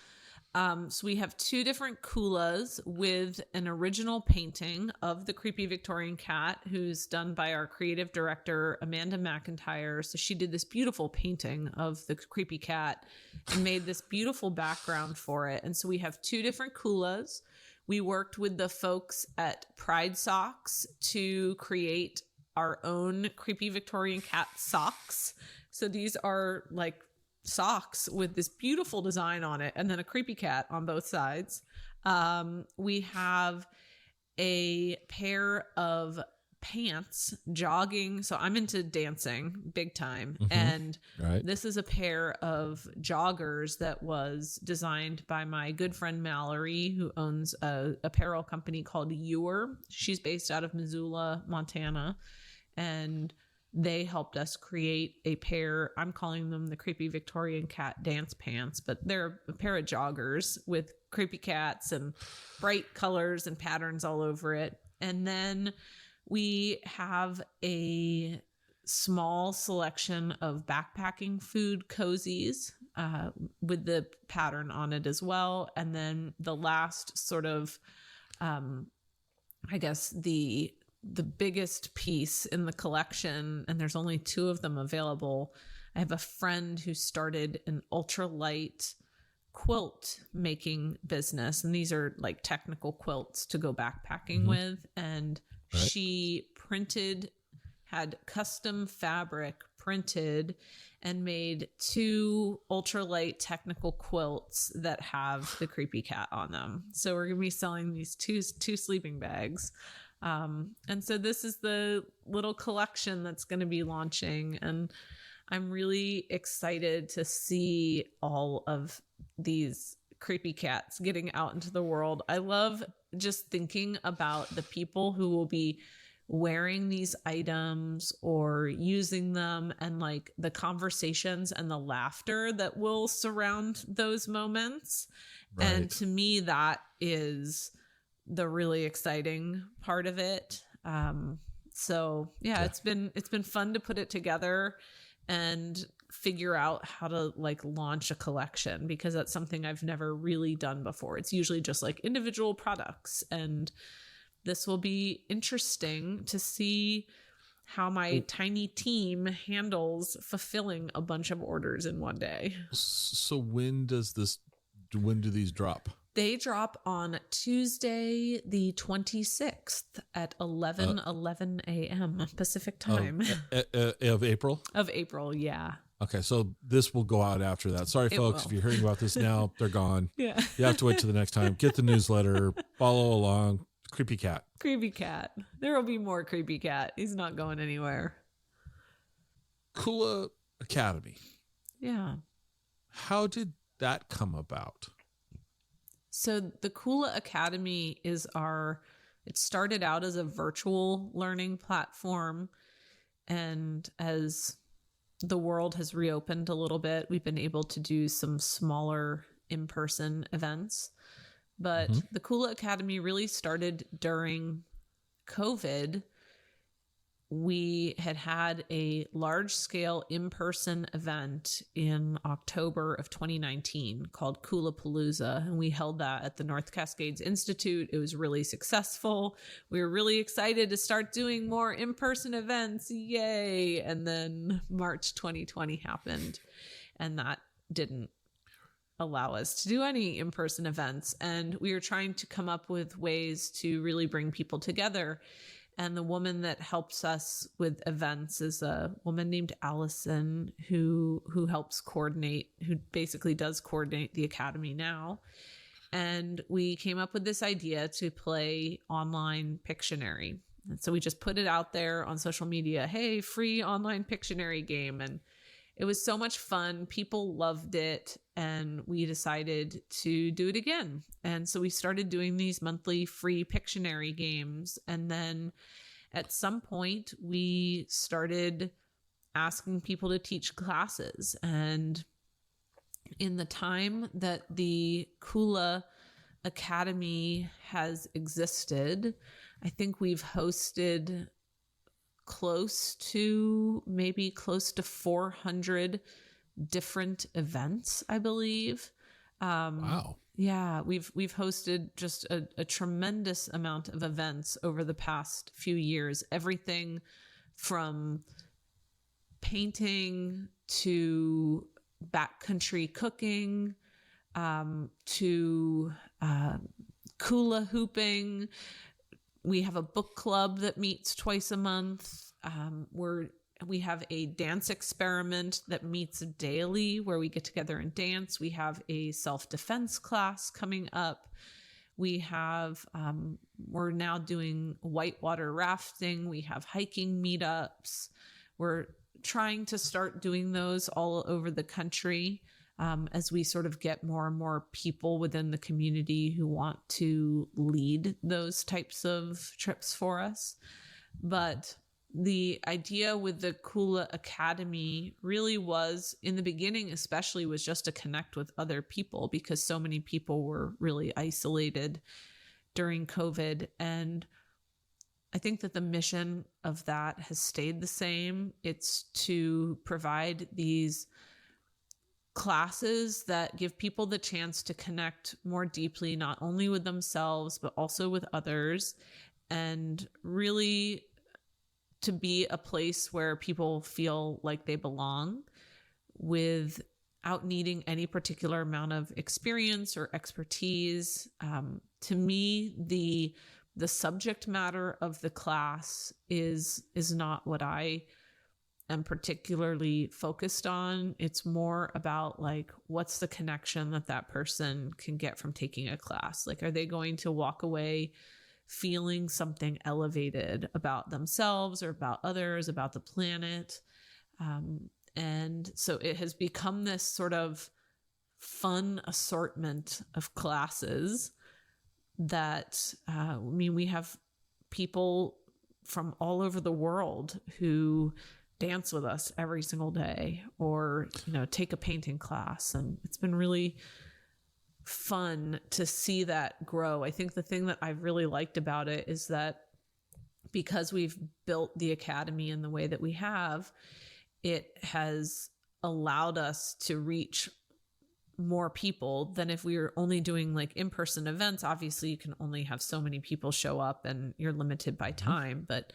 so we have two different kulas with an original painting of the creepy Victorian cat, who's done by our creative director, Amanda McIntyre. So she did this beautiful painting of the creepy cat and made this beautiful background for it. And so we have two different kulas. We worked with the folks at Pride Socks to create our own creepy Victorian cat socks. So these are like socks with this beautiful design on it and then a creepy cat on both sides. We have a pair of pants, jogging. So I'm into dancing big time. Mm-hmm. And this is a pair of joggers that was designed by my good friend Mallory, who owns a apparel company called Ewer. She's based out of Missoula, Montana. And they helped us create a pair, I'm calling them the creepy Victorian cat dance pants, but they're a pair of joggers with creepy cats and bright colors and patterns all over it. And then we have a small selection of backpacking food cozies with the pattern on it as well. And then the last sort of, I guess the biggest piece in the collection, and there's only two of them available. I have a friend who started an ultralight quilt making business, and these are like technical quilts to go backpacking with. And she had custom fabric printed and made two ultralight technical quilts that have the creepy cat on them. So we're going to be selling these two sleeping bags. And so this is the little collection that's going to be launching, and I'm really excited to see all of these creepy cats getting out into the world. I love just thinking about the people who will be wearing these items or using them, and like the conversations and the laughter that will surround those moments. Right. And to me, that is the really exciting part of it. So yeah, it's been fun to put it together and figure out how to like launch a collection, because that's something I've never really done before. It's usually just like individual products, and this will be interesting to see how my tiny team handles fulfilling a bunch of orders in one day. So when do these drop? They drop on Tuesday, the 26th at 11 a.m. Pacific time. Of April? Of April, yeah. Okay, so this will go out after that. Sorry, folks, if you're hearing about this now, they're gone. Yeah. You have to wait till the next time. Get the newsletter, follow along. Creepy Cat. Creepy Cat. There will be more Creepy Cat. He's not going anywhere. Kula Academy. Yeah. How did that come about? So the Kula Academy it started out as a virtual learning platform. And as the world has reopened a little bit, we've been able to do some smaller in-person events. But the Kula Academy really started during COVID. We had a large-scale in-person event in October of 2019 called Kula Palooza, and we held that at the North Cascades Institute. It was really successful. We were really excited to start doing more in-person events. Yay! And then March 2020 happened, and that didn't allow us to do any in-person events. And we were trying to come up with ways to really bring people together. And the woman that helps us with events is a woman named Allison who helps coordinate, who basically does coordinate the Academy now. And we came up with this idea to play online Pictionary. And so we just put it out there on social media. Hey, free online Pictionary game. And it was so much fun. People loved it. And we decided to do it again. And so we started doing these monthly free Pictionary games. And then at some point, we started asking people to teach classes. And in the time that the Kula Academy has existed, I think we've hosted close to 400 different events, I believe. Wow. Yeah, we've hosted just a tremendous amount of events over the past few years. Everything from painting to backcountry cooking, to hula hooping. We have a book club that meets twice a month. We have a dance experiment that meets daily where we get together and dance. We have a self-defense class coming up. We have, we're now doing whitewater rafting. We have hiking meetups. We're trying to start doing those all over the country as we sort of get more and more people within the community who want to lead those types of trips for us. But the idea with the Kula Academy really was, in the beginning especially, was just to connect with other people, because so many people were really isolated during COVID. And I think that the mission of that has stayed the same. It's to provide these classes that give people the chance to connect more deeply, not only with themselves, but also with others, and really to be a place where people feel like they belong without needing any particular amount of experience or expertise. To me, the subject matter of the class is not what I am particularly focused on. It's more about like, what's the connection that person can get from taking a class? Like, are they going to walk away feeling something elevated about themselves or about others, about the planet? And so it has become this sort of fun assortment of classes that, we have people from all over the world who dance with us every single day, or, take a painting class. And it's been really fun to see that grow. I think the thing that I've really liked about it is that because we've built the Academy in the way that we have, it has allowed us to reach more people than if we were only doing like in-person events. Obviously, you can only have so many people show up and you're limited by time. But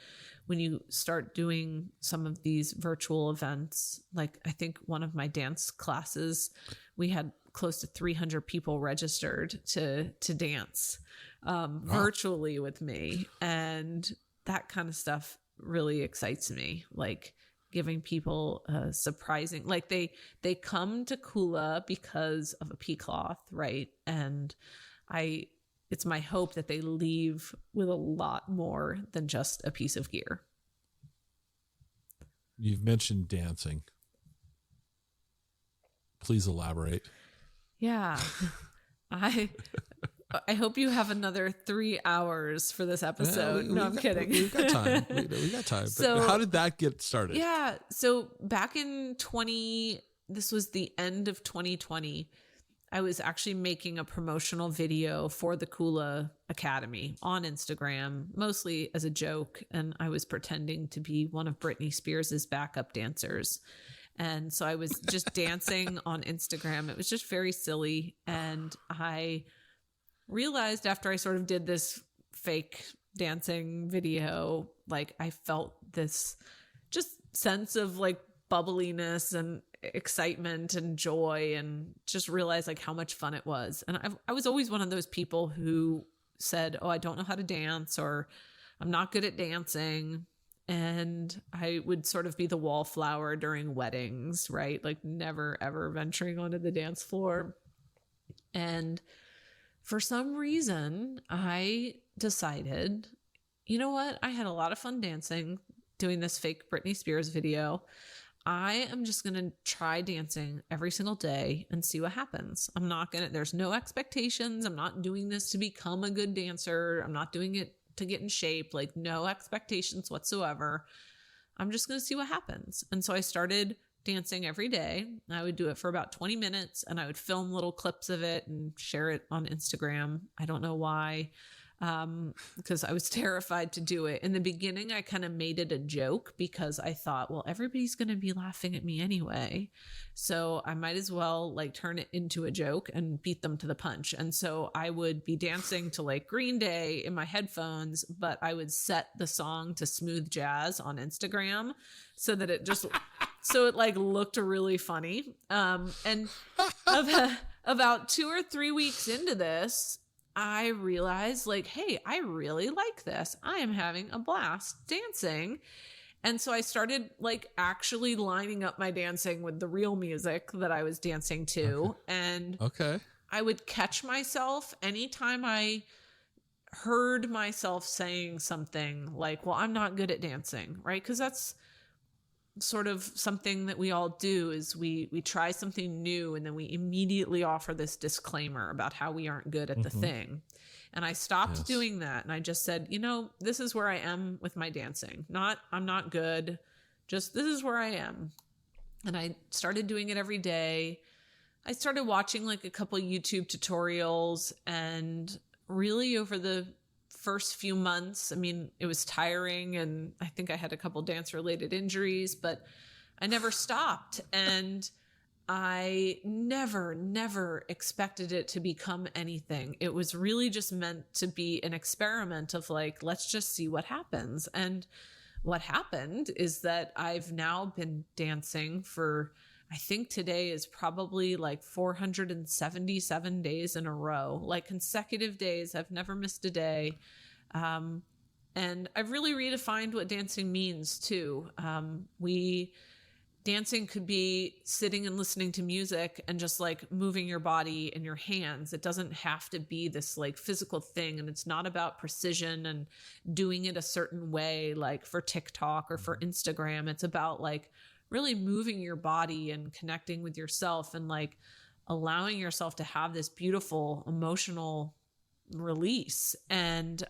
when you start doing some of these virtual events, like I think one of my dance classes, we had close to 300 people registered to dance virtually with me. And that kind of stuff really excites me. Like giving people a surprising, like they come to Kula because of a pea cloth, right? And it's my hope that they leave with a lot more than just a piece of gear. You've mentioned dancing. Please elaborate. Yeah. I hope you have another 3 hours for this episode. I'm kidding. We've got time. We got time. So, but how did that get started? Yeah. So back in this was the end of 2020, I was actually making a promotional video for the Kula Academy on Instagram, mostly as a joke. And I was pretending to be one of Britney Spears' backup dancers. And so I was just dancing on Instagram. It was just very silly. And I realized after I sort of did this fake dancing video, like I felt this just sense of like bubbliness and excitement and joy, and just realized like how much fun it was. And I was always one of those people who said, oh, I don't know how to dance, or I'm not good at dancing. And I would sort of be the wallflower during weddings, right? Like never, ever venturing onto the dance floor. And for some reason, I decided, you know what? I had a lot of fun dancing, doing this fake Britney Spears video. I am just going to try dancing every single day and see what happens. There's no expectations. I'm not doing this to become a good dancer. I'm not doing it to get in shape, like no expectations whatsoever. I'm just going to see what happens. And so I started dancing every day. I would do it for about 20 minutes and I would film little clips of it and share it on Instagram. I don't know why, because I was terrified to do it. In the beginning, I kind of made it a joke because I thought, well, everybody's going to be laughing at me anyway. So I might as well like turn it into a joke and beat them to the punch. And so I would be dancing to like Green Day in my headphones, but I would set the song to smooth jazz on Instagram so that it just, so it like looked really funny. And about 2 or 3 weeks into this, I realized like, hey, I really like this. I am having a blast dancing. And so I started like actually lining up my dancing with the real music that I was dancing to. Okay. And I would catch myself anytime I heard myself saying something like, well, I'm not good at dancing, right? Because that's sort of something that we all do, is we try something new and then we immediately offer this disclaimer about how we aren't good at the thing. And I stopped doing that. And I just said, this is where I am with my dancing. I'm not good. Just this is where I am. And I started doing it every day. I started watching like a couple YouTube tutorials, and really over the first few months, I mean, it was tiring and I think I had a couple dance related injuries, but I never stopped. And I never expected it to become anything. It was really just meant to be an experiment of like, let's just see what happens. And what happened is that I've now been dancing for, I think today is probably like 477 days in a row, like consecutive days. I've never missed a day. And I've really redefined what dancing means too. Dancing could be sitting and listening to music and just like moving your body and your hands. It doesn't have to be this like physical thing. And it's not about precision and doing it a certain way, like for TikTok or for Instagram. It's about like really moving your body and connecting with yourself and like allowing yourself to have this beautiful emotional release. And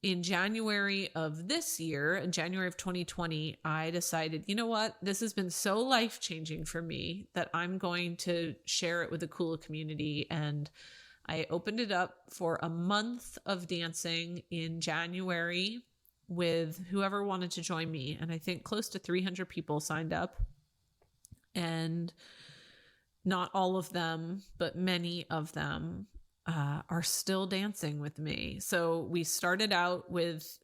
in January of this year, in January of 2020, I decided, you know what? This has been so life-changing for me that I'm going to share it with the Kula community. And I opened it up for a month of dancing in January with whoever wanted to join me. And I think close to 300 people signed up. And not all of them, but many of them are still dancing with me. So we started out with,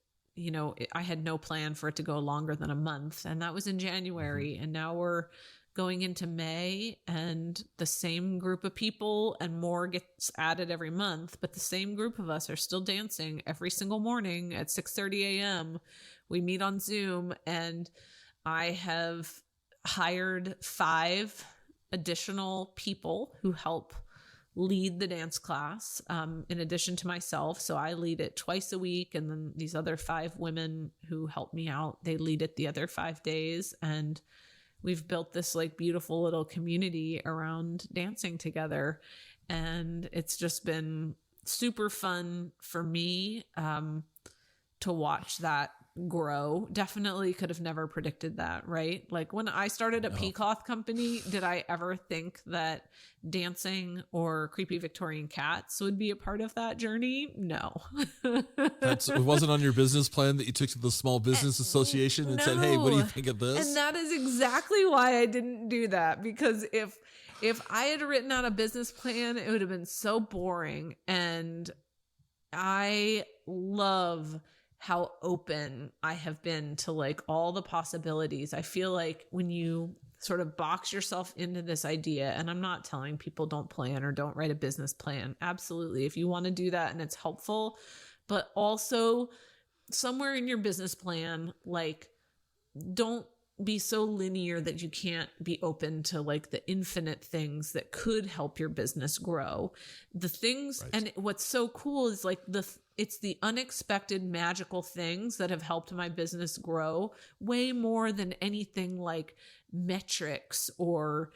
I had no plan for it to go longer than a month, and that was in January. And now we're going into May, and the same group of people and more gets added every month, but the same group of us are still dancing every single morning at 6:30 a.m. We meet on Zoom, and I have hired 5 additional people who help lead the dance class, in addition to myself. So I lead it twice a week. And then these other 5 women who help me out, they lead it the other 5 days. And we've built this like beautiful little community around dancing together. And it's just been super fun for me, to watch that grow. Definitely could have never predicted that, right? Like when I started a Cloth company, did I ever think that dancing or creepy Victorian cats would be a part of that journey? No. It wasn't on your business plan that you took to the Small Business Association and said, hey, what do you think of this? And that is exactly why I didn't do that, because if I had written out a business plan, it would have been so boring. And I love how open I have been to like all the possibilities. I feel like when you sort of box yourself into this idea, and I'm not telling people don't plan or don't write a business plan. Absolutely. If you want to do that and it's helpful, but also somewhere in your business plan, like don't be so linear that you can't be open to like the infinite things that could help your business grow. The things, right. And what's so cool is like it's the unexpected magical things that have helped my business grow way more than anything like metrics or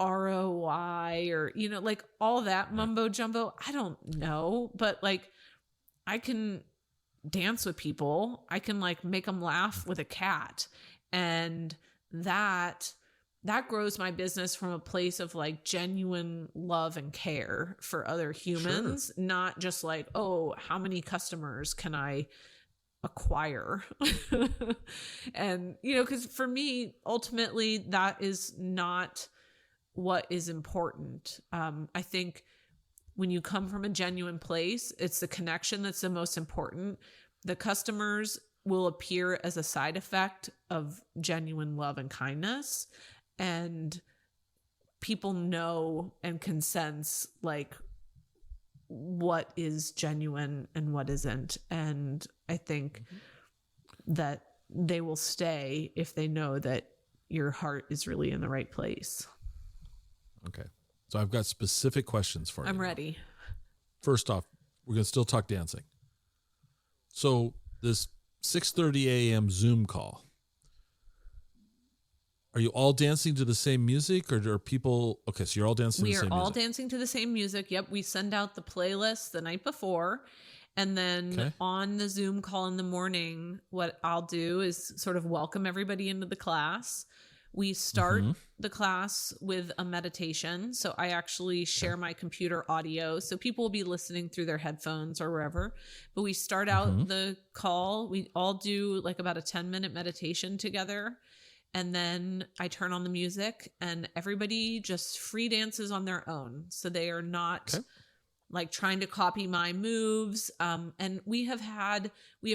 ROI or, like all that mumbo jumbo. I don't know, but like I can dance with people. I can like make them laugh with a cat. And that grows my business from a place of like genuine love and care for other humans, sure. Not just like, oh, how many customers can I acquire? And, because for me, ultimately, that is not what is important. I think when you come from a genuine place, it's the connection that's the most important. The customers will appear as a side effect of genuine love and kindness. And people know and can sense like what is genuine and what isn't. And I think that they will stay if they know that your heart is really in the right place. Okay. So I've got specific questions for you. I'm ready. First off, we're going to still talk dancing. So this 6:30 a.m. Zoom call, are you all dancing to the same music, or are people... Okay, so you're all dancing to the same music. We are all dancing to the same music. Yep, we send out the playlist the night before, and then on the Zoom call in the morning, what I'll do is sort of welcome everybody into the class. We start the class with a meditation. So I actually share my computer audio. So people will be listening through their headphones or wherever. But we start out the call. We all do like about a 10-minute meditation together. And then I turn on the music and everybody just free dances on their own. So they are not like trying to copy my moves. And we have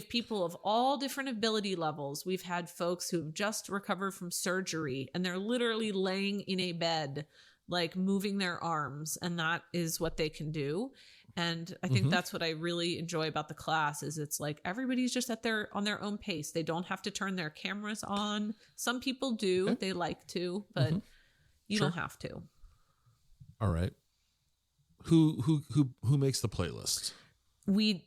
people of all different ability levels. We've had folks who have just recovered from surgery and they're literally laying in a bed, like moving their arms, and that is what they can do. And I think that's what I really enjoy about the class is it's like everybody's just on their own pace. They don't have to turn their cameras on. Some people do, they like to, but you don't have to. All right. Who makes the playlist? We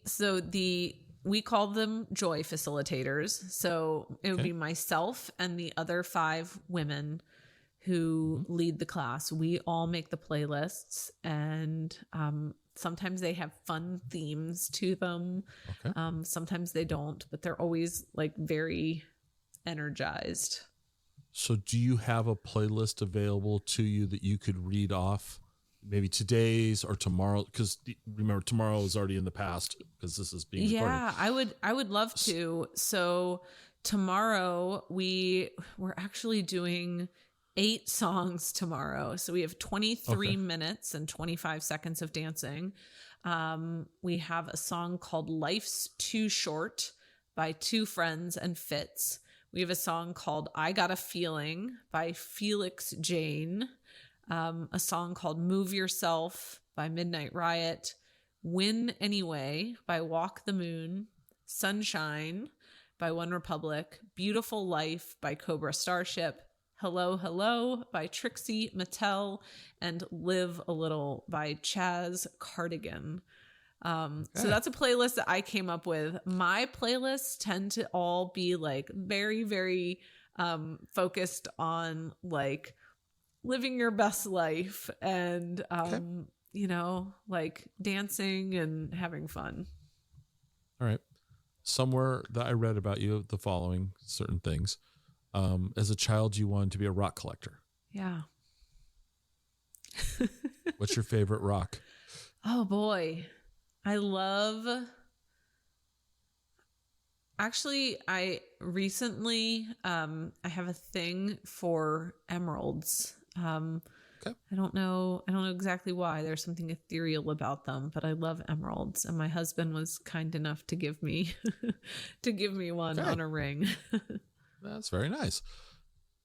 call them joy facilitators. So it would be myself and the other 5 women who lead the class. We all make the playlists, and Sometimes they have fun themes to them. Okay. Sometimes they don't, but they're always like very energized. So do you have a playlist available to you that you could read off maybe today's or tomorrow? Because remember, tomorrow is already in the past because this is being recorded. Yeah, I would love to. So tomorrow we're actually doing 8 songs tomorrow. So we have 23 minutes and 25 seconds of dancing. We have a song called Life's Too Short by Two Friends and Fitz. We have a song called I Got a Feeling by Felix Jane. A song called Move Yourself by Midnight Riot. Win Anyway by Walk the Moon. Sunshine by One Republic. Beautiful Life by Cobra Starship. Hello, Hello by Trixie Mattel, and Live a Little by Chaz Cardigan. So that's a playlist that I came up with. My playlists tend to all be like very, very focused on like living your best life and, you know, like dancing and having fun. All right. Somewhere that I read about you, the following certain things. As a child, you wanted to be a rock collector. Yeah. What's your favorite rock? Oh boy. I recently, I have a thing for emeralds. Okay. I don't know exactly why. There's something ethereal about them, but I love emeralds. And my husband was kind enough to give me, one on a ring. That's very nice.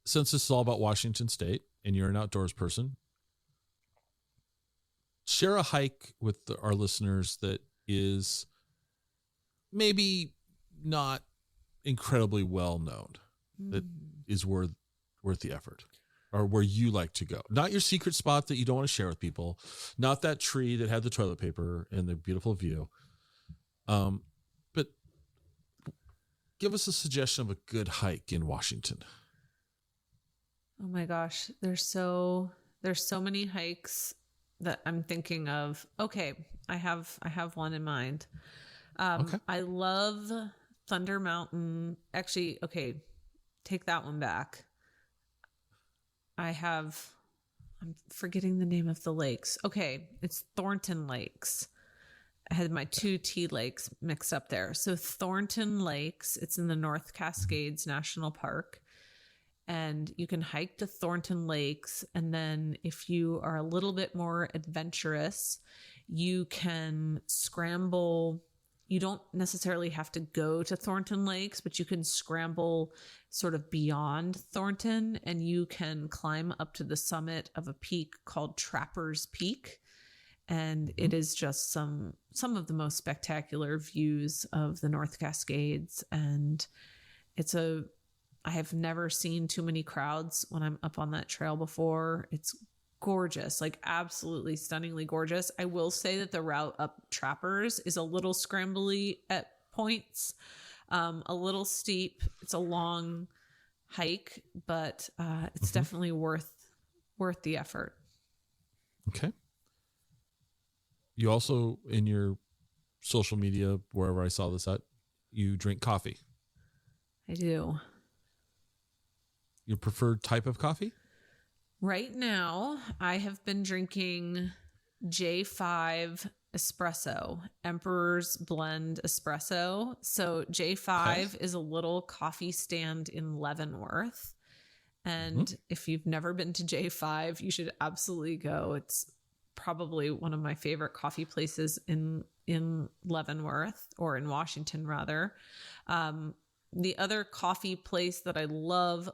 Since this is all about Washington State and you're an outdoors person, share a hike with our listeners that is maybe not incredibly well known, that is worth the effort, or where you like to go. Not your secret spot that you don't want to share with people, not that tree that had the toilet paper and the beautiful view. But give us a suggestion of a good hike in Washington. Oh my gosh, there's so many hikes that I'm thinking of. Okay, I have one in mind. I love Thunder Mountain. Actually, okay, take that one back. I'm forgetting the name of the lakes. Okay, it's Thornton Lakes. I had my 2 T lakes mixed up there. So Thornton Lakes, it's in the North Cascades National Park. And you can hike to Thornton Lakes. And then if you are a little bit more adventurous, you can scramble. You don't necessarily have to go to Thornton Lakes, but you can scramble sort of beyond Thornton, and you can climb up to the summit of a peak called Trapper's Peak. And it is just some of the most spectacular views of the North Cascades. And I have never seen too many crowds when I'm up on that trail before. It's gorgeous, like absolutely stunningly gorgeous. I will say that the route up Trappers is a little scrambly at points, a little steep. It's a long hike, but it's definitely worth the effort. Okay. You also, in your social media, wherever I saw this at, you drink coffee. I do. Your preferred type of coffee? Right now, I have been drinking J5 espresso, Emperor's Blend espresso. So J5 is a little coffee stand in Leavenworth. And if you've never been to J5, you should absolutely go. It's probably one of my favorite coffee places in Leavenworth, or in Washington rather. The other coffee place that I love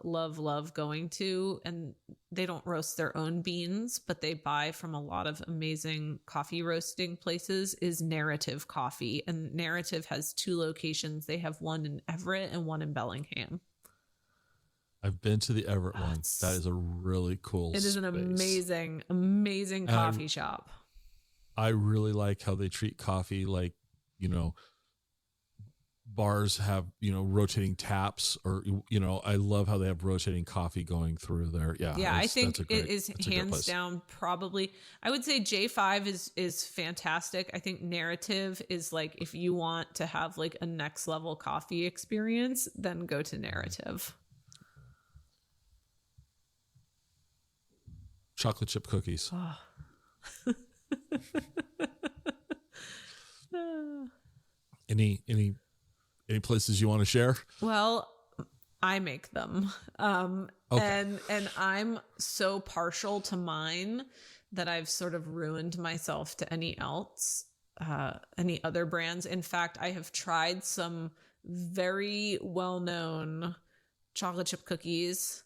going to, and they don't roast their own beans, but they buy from a lot of amazing coffee roasting places, is Narrative Coffee. And Narrative has 2 locations. They have one in Everett and one in Bellingham. I've been to the Everett one. That is a really cool space. It is an amazing coffee shop. I really like how they treat coffee like, bars have, rotating taps, or, I love how they have rotating coffee going through there. Yeah. Yeah, I think it is that's a great hands place. down probably. I would say J5 is fantastic. I think Narrative is like, if you want to have like a next level coffee experience, then go to Narrative. Chocolate chip cookies. Oh. Any places you want to share? Well, I make them. Okay. And I'm so partial to mine that I've sort of ruined myself to any other brands. In fact, I have tried some very well-known chocolate chip cookies,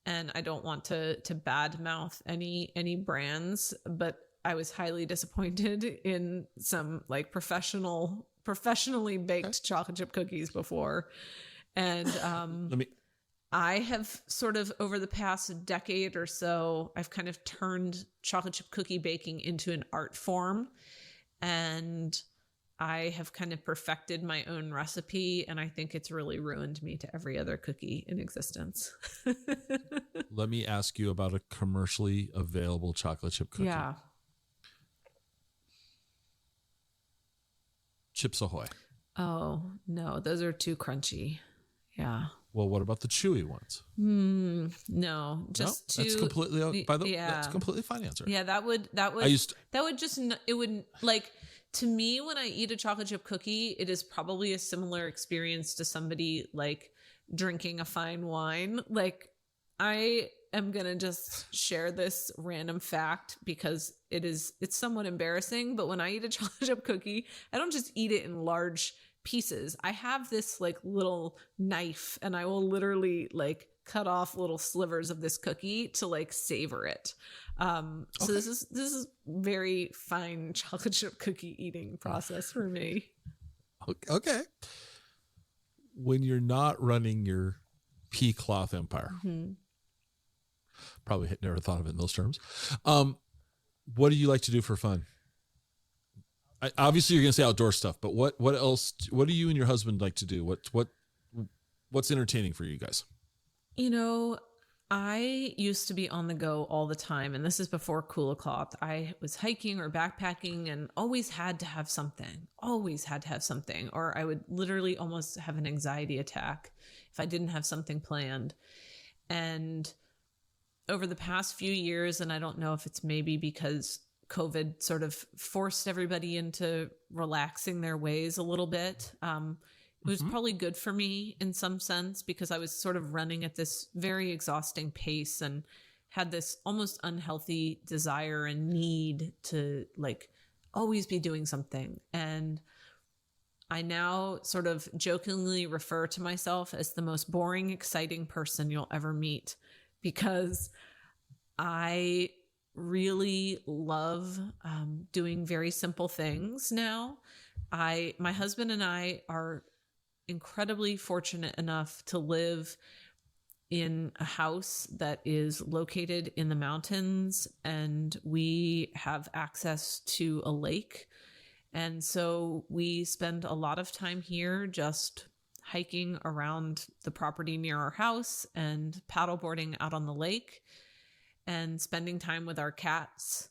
and I don't want to badmouth any brands, but I was highly disappointed in some like professionally baked chocolate chip cookies before. And I have sort of over the past decade or so, I've kind of turned chocolate chip cookie baking into an art form, and I have kind of perfected my own recipe, and I think it's really ruined me to every other cookie in existence. Let me ask you about a commercially available chocolate chip cookie. Yeah. Chips Ahoy. Oh, no, those are too crunchy. Yeah. Well, what about the chewy ones? No, just that's too. completely that's a completely fine answer. Yeah, that would just, it would, like, to me, when I eat a chocolate chip cookie, it is probably a similar experience to somebody like drinking a fine wine. Like, I am going to just share this random fact because it's somewhat embarrassing, but when I eat a chocolate chip cookie, I don't just eat it in large pieces. I have this like little knife, and I will literally like cut off little slivers of this cookie to like savor it. So this is very fine chocolate chip cookie eating process for me. Okay. When you're not running your pea cloth empire, probably never thought of it in those terms. What do you like to do for fun? Obviously, you're going to say outdoor stuff, but what else? What do you and your husband like to do? What's entertaining for you guys? I used to be on the go all the time, and this is before Kula Cloth. I was hiking or backpacking and always had to have something, or I would literally almost have an anxiety attack if I didn't have something planned. And over the past few years, and I don't know if it's maybe because COVID sort of forced everybody into relaxing their ways a little bit. It was probably good for me in some sense because I was sort of running at this very exhausting pace and had this almost unhealthy desire and need to like always be doing something. And I now sort of jokingly refer to myself as the most boring, exciting person you'll ever meet because I really love doing very simple things now. My husband and I are incredibly fortunate enough to live in a house that is located in the mountains, and we have access to a lake. And so we spend a lot of time here just hiking around the property near our house and paddleboarding out on the lake and spending time with our cats.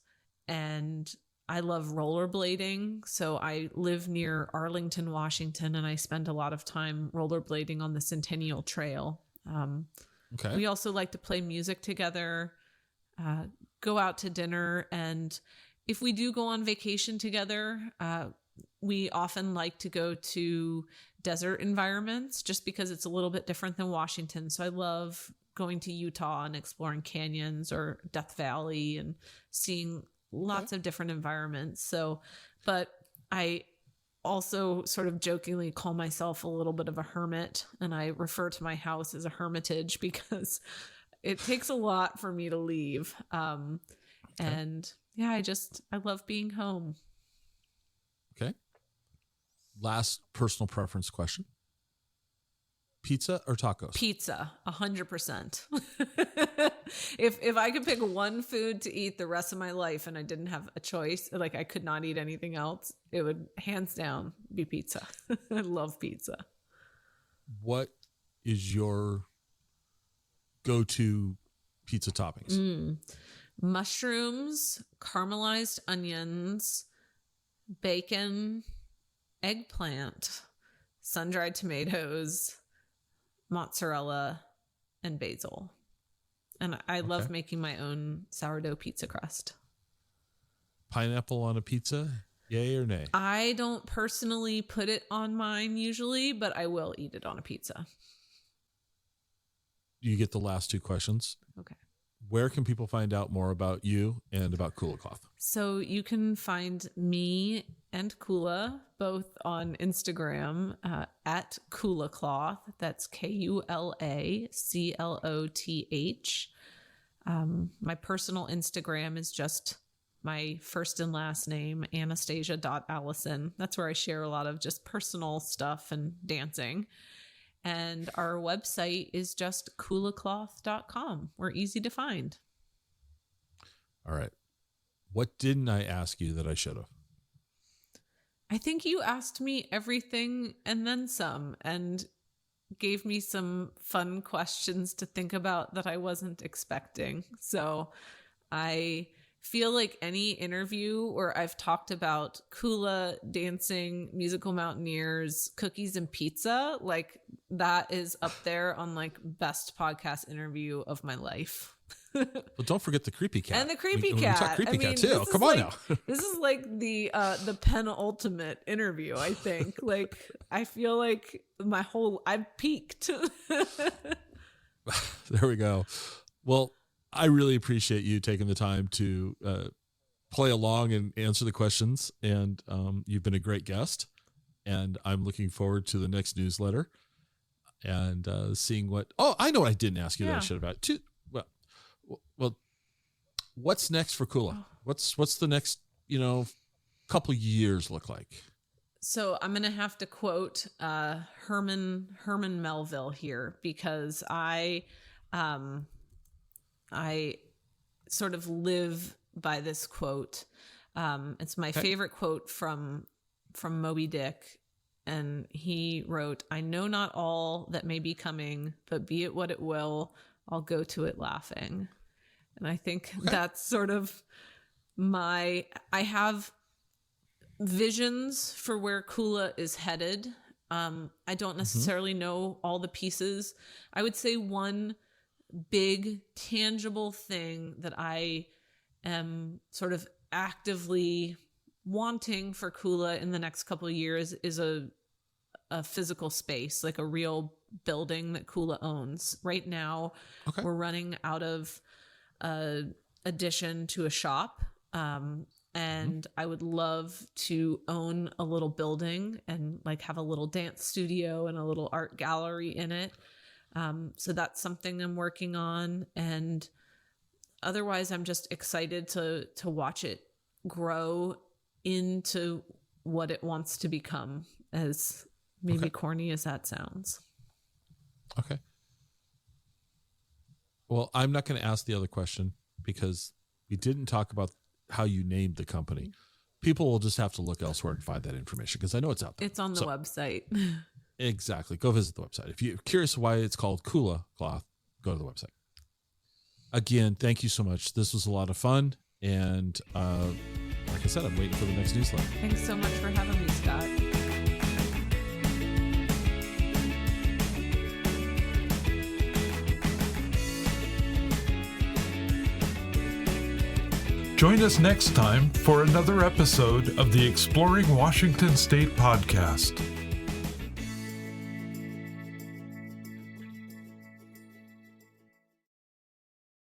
And I love rollerblading. So I live near Arlington, Washington, and I spend a lot of time rollerblading on the Centennial Trail. We also like to play music together, go out to dinner. And if we do go on vacation together, we often like to go to desert environments just because it's a little bit different than Washington. So I love going to Utah and exploring canyons or Death Valley and seeing lots of different environments. So, but I also sort of jokingly call myself a little bit of a hermit, and I refer to my house as a hermitage because it takes a lot for me to leave. And yeah, I love being home. Okay. Last personal preference question. pizza or tacos? Pizza, 100%. If I could pick one food to eat the rest of my life and I didn't have a choice, like I could not eat anything else, it would hands down be pizza. I love pizza. What is your go-to pizza toppings? Mushrooms, caramelized onions, bacon, eggplant, sun-dried tomatoes, mozzarella, and basil. And I love making my own sourdough pizza crust. Pineapple on a pizza? Yay or nay? I don't personally put it on mine usually, but I will eat it on a pizza. You get the last two questions. Okay. Where can people find out more about you and about Kula Cloth? So you can find me and Kula both on Instagram at Kula Cloth. That's KulaCloth. My personal Instagram is just my first and last name, Anastasia.Allison. That's where I share a lot of just personal stuff and dancing. And our website is just kulacloth.com. We're easy to find. All right. What didn't I ask you that I should have? I think you asked me everything and then some, and gave me some fun questions to think about that I wasn't expecting. So I feel like any interview where I've talked about Kula, dancing, musical Mountaineers, cookies, and pizza, like that is up there on like best podcast interview of my life. Well, don't forget the creepy cat. And the creepy cat. We talk creepy cat too. Come on now. This is like the penultimate interview, I think. Like I feel like I've peaked. There we go. Well, I really appreciate you taking the time to play along and answer the questions. And you've been a great guest. And I'm looking forward to the next newsletter and seeing what. Oh, I know what I didn't ask you that I should have. Well, what's next for Kula? What's the next couple years look like? So I'm gonna have to quote Herman Melville here, because I sort of live by this quote. It's my favorite quote from Moby Dick. And he wrote, "I know not all that may be coming, but be it what it will, I'll go to it laughing." And I think that's sort of I have visions for where Kula is headed. I don't necessarily know all the pieces. I would say one big tangible thing that I am sort of actively wanting for Kula in the next couple of years is a physical space, like a real building that Kula owns. Right now, we're running out of addition to a shop. And I would love to own a little building and like have a little dance studio and a little art gallery in it. So that's something I'm working on. And otherwise, I'm just excited to watch it grow into what it wants to become, as maybe corny as that sounds. Okay. Well, I'm not going to ask the other question because we didn't talk about how you named the company. People will just have to look elsewhere and find that information because I know it's out there. It's on the website. Exactly. Go visit the website. If you're curious why it's called Kula Cloth, go to the website. Again, thank you so much. This was a lot of fun. And like I said, I'm waiting for the next newsletter. Thanks so much for having me, Scott. Join us next time for another episode of the Exploring Washington State podcast.